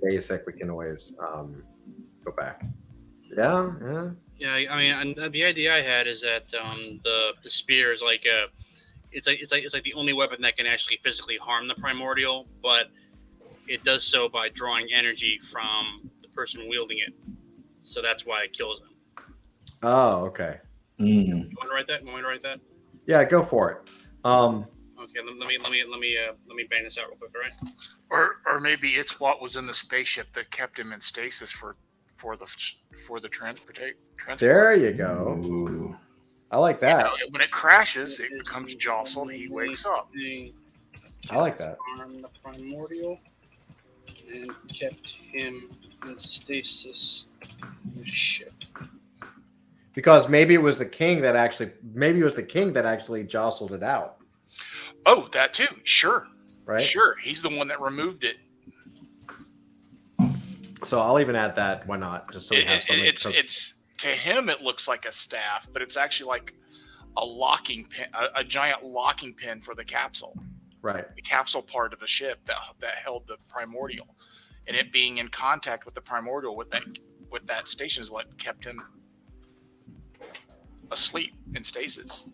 basic. We can always go back. Yeah. Yeah, I mean, and the idea I had is that the spear is like it's like the only weapon that can actually physically harm the primordial, but it does so by drawing energy from the person wielding it. So that's why it kills them. Oh, okay. You want to write that? You want me to write that? Yeah, go for it. Okay, let me bang this out real quick, all right? Or maybe it's what was in the spaceship that kept him in stasis for the transport. There you go. Ooh. I like that. You know, when it crashes, it becomes jostled. He wakes up. I like that. Harm the primordial and kept him in stasis in the ship. Because maybe it was the king that actually jostled it out. Oh, that too. Sure. Right. Sure. He's the one that removed it. So I'll even add that. Why not? Just so we have something. It's to him. It looks like a staff, but it's actually like a locking pin, a giant locking pin for the capsule. Right. The capsule part of the ship that held the primordial, and it being in contact with the primordial with that station is what kept him asleep in stasis.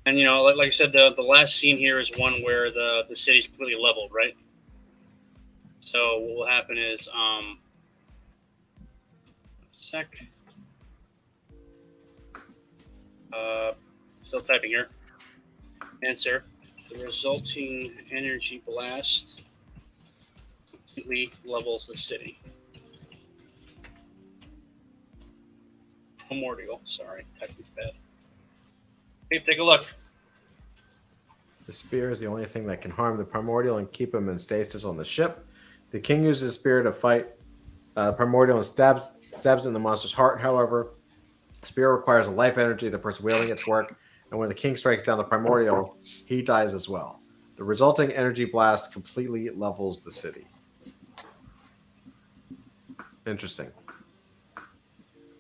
And like I said, the last scene here is one where the city's completely leveled, right? So what will happen is still typing here. Answer: the resulting energy blast completely levels the city. Primordial. Sorry, typing's bad. Okay, take a look. The spear is the only thing that can harm the primordial and keep him in stasis on the ship. The king uses the spear to fight primordial and stabs in the monster's heart. However, the spear requires a life energy of the person wielding it to work, and when the king strikes down the primordial, he dies as well. The resulting energy blast completely levels the city. Interesting.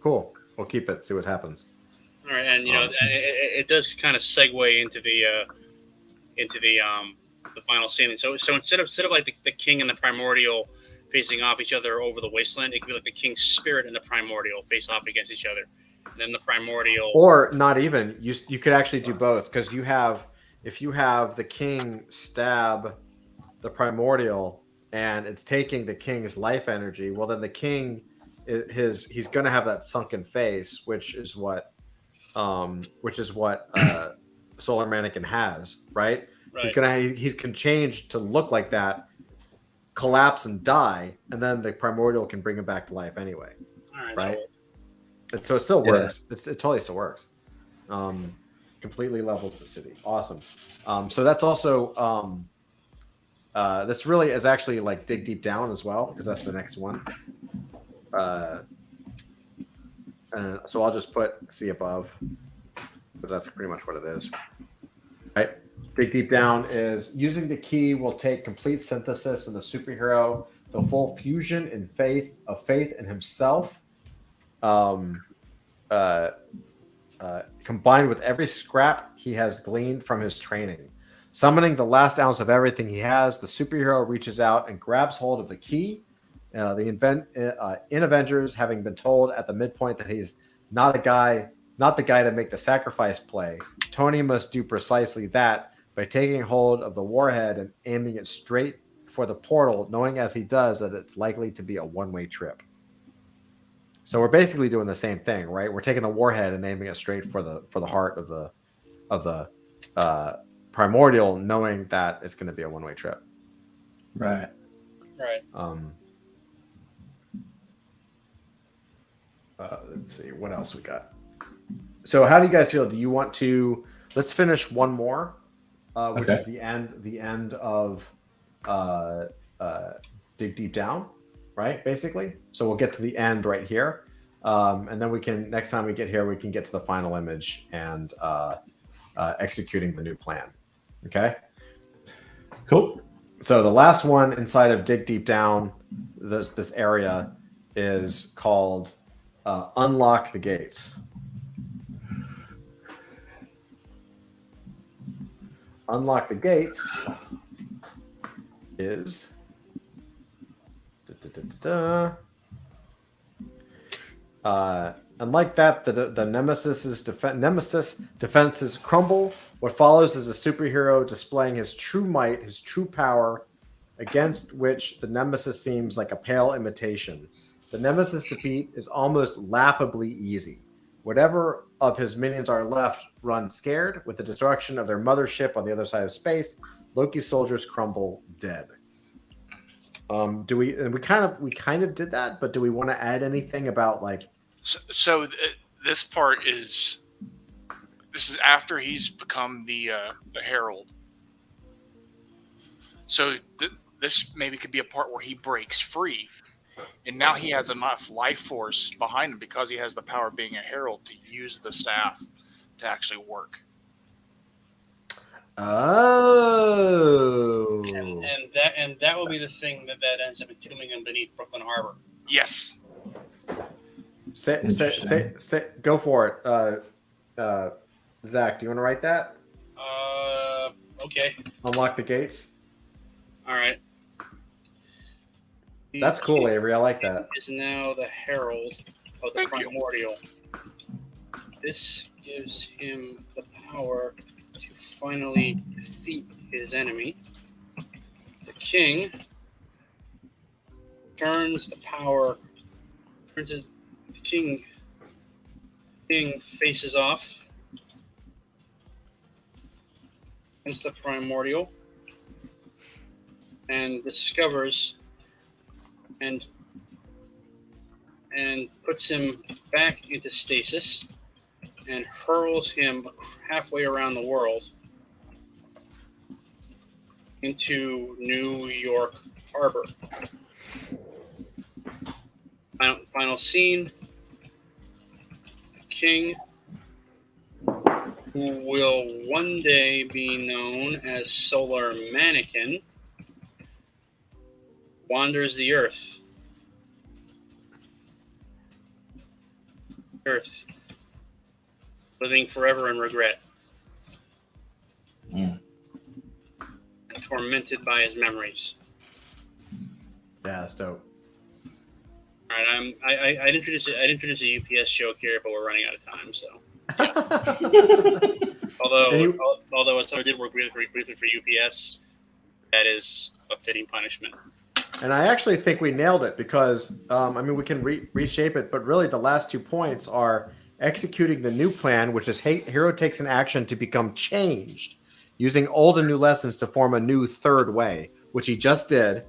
Cool. We'll keep it. See what happens. All right, and it does kind of segue into the final scene. So instead of like the king and the primordial facing off each other over the wasteland, it could be like the king's spirit and the primordial face off against each other, and then the primordial. Or not even. You could actually do both, because if you have the king stab the primordial and it's taking the king's life energy, well then the king he's going to have that sunken face, which is what Solar Mannequin has, right? He can change to look like that, collapse and die, and then the primordial can bring him back to life anyway. All right? And so it still works. It totally still works. Completely levels the city. Awesome. So that's also this really is actually like dig deep down as well, because that's the next one. So I'll just put see above, because that's pretty much what it is. right? Dig Deep Down is using the key will take complete synthesis of the superhero, the full fusion in faith in himself, um, combined with every scrap he has gleaned from his training. Summoning the last ounce of everything he has, the superhero reaches out and grabs hold of the key. In Avengers, having been told at the midpoint that he's not the guy to make the sacrifice play, Tony must do precisely that by taking hold of the warhead and aiming it straight for the portal, knowing as he does that it's likely to be a one-way trip. So we're basically doing the same thing, right? We're taking the warhead and aiming it straight for the heart of the primordial, knowing that it's going to be a one-way trip. Right. Let's see what else we got. So how do you guys feel? Do you want to? Let's finish one more, which is the end of Dig Deep Down, right? Basically, so we'll get to the end right here, and then we can next time we get here, we can get to the final image and executing the new plan. Okay. Cool. So the last one inside of Dig Deep Down, this area is called Unlock the Gates. Unlock the Gates is unlike that, the Nemesis defenses crumble. What follows is a superhero displaying his true might, his true power, against which the Nemesis seems like a pale imitation. The Nemesis defeat is almost laughably easy. Whatever of his minions are left run scared. With the destruction of their mothership on the other side of space, Loki's soldiers crumble dead. We kind of did that, but do we want to add anything about like? So this part is after he's become the herald. So this maybe could be a part where he breaks free, and now he has enough life force behind him because he has the power of being a herald to use the staff to actually work. Oh, and that will be the thing that ends up entombing him beneath Brooklyn Harbor. Yes. Say, go for it. Zach, do you want to write that? Okay. Unlock the gates. All right. That's cool, Avery. I like that. Is now the herald of the primordial. This gives him the power to finally defeat his enemy. The king turns the power. The king faces off against the primordial and discovers and puts him back into stasis and hurls him halfway around the world into New York Harbor. Final scene. King, who will one day be known as Solar Mannequin, wanders the earth. Living forever in regret. And tormented by his memories. Yeah, that's dope. All right, I'd introduce a UPS joke here, but we're running out of time. So, yeah. although it's did work briefly for UPS, that is a fitting punishment. And I actually think we nailed it because we can reshape it, but really the last 2 points are executing the new plan, which is hero takes an action to become changed, using old and new lessons to form a new third way, which he just did.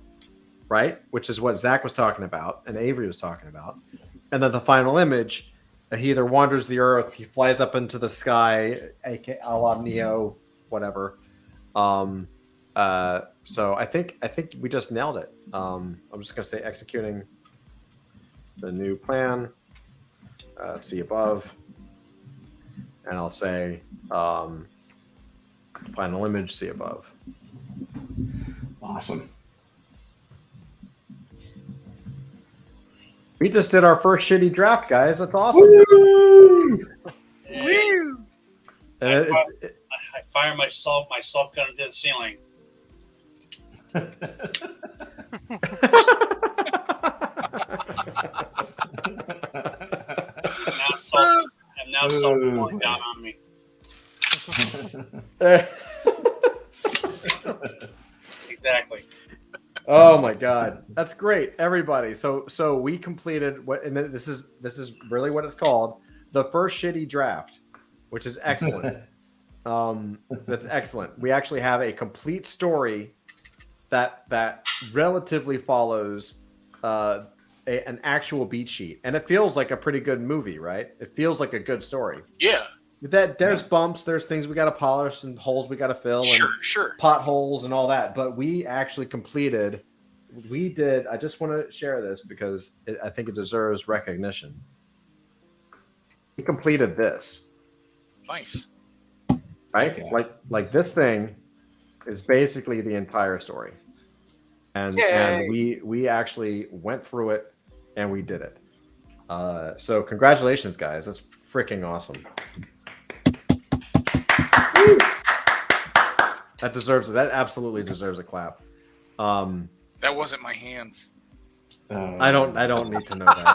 Right, which is what Zach was talking about and Avery was talking about. And then the final image, he either wanders the earth, he flies up into the sky, a la Neo, whatever. So I think we just nailed it. I'm just gonna say executing the new plan. See above, and I'll say Final image, see above. Awesome. We just did our first shitty draft, guys. That's awesome. Woo! And I fire myself gun into the ceiling. And now salt falling down on me. Exactly. Oh my god, that's great, everybody. So we completed what, and this is really what it's called, the first shitty draft, which is excellent. That's excellent. We actually have a complete story that relatively follows an actual beat sheet, and it feels like a pretty good movie, right? It feels like a good story. Yeah. There's bumps, there's things we got to polish, and holes we got to fill, Sure. potholes and all that. But we actually completed. We did. I just want to share this because I think it deserves recognition. We completed this, Nice. right? Okay. Like this thing is basically the entire story, and we actually went through it and we did it. So congratulations, guys! That's freaking awesome. That absolutely deserves a clap. That wasn't my hands. I don't need to know that.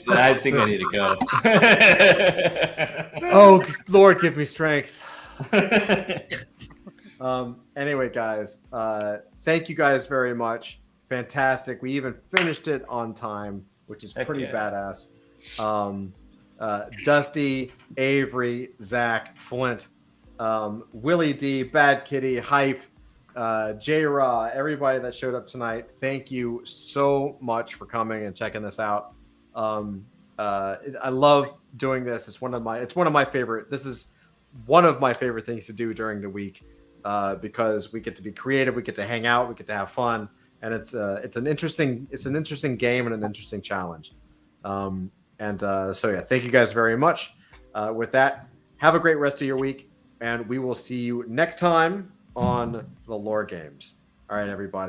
I think I need to go. Oh Lord, give me strength. Anyway, guys, thank you guys very much. Fantastic. We even finished it on time, which is pretty badass. Dusty, Avery, Zach, Flint, Willie D, Bad Kitty, Hype, J-Raw, everybody that showed up tonight. Thank you so much for coming and checking this out. I love doing this. It's one of my favorite. This is one of my favorite things to do during the week, because we get to be creative, we get to hang out, we get to have fun, and it's an interesting game and an interesting challenge. So yeah, thank you guys very much. With that, have a great rest of your week, and we will see you next time on the Lore Games. All right, everybody.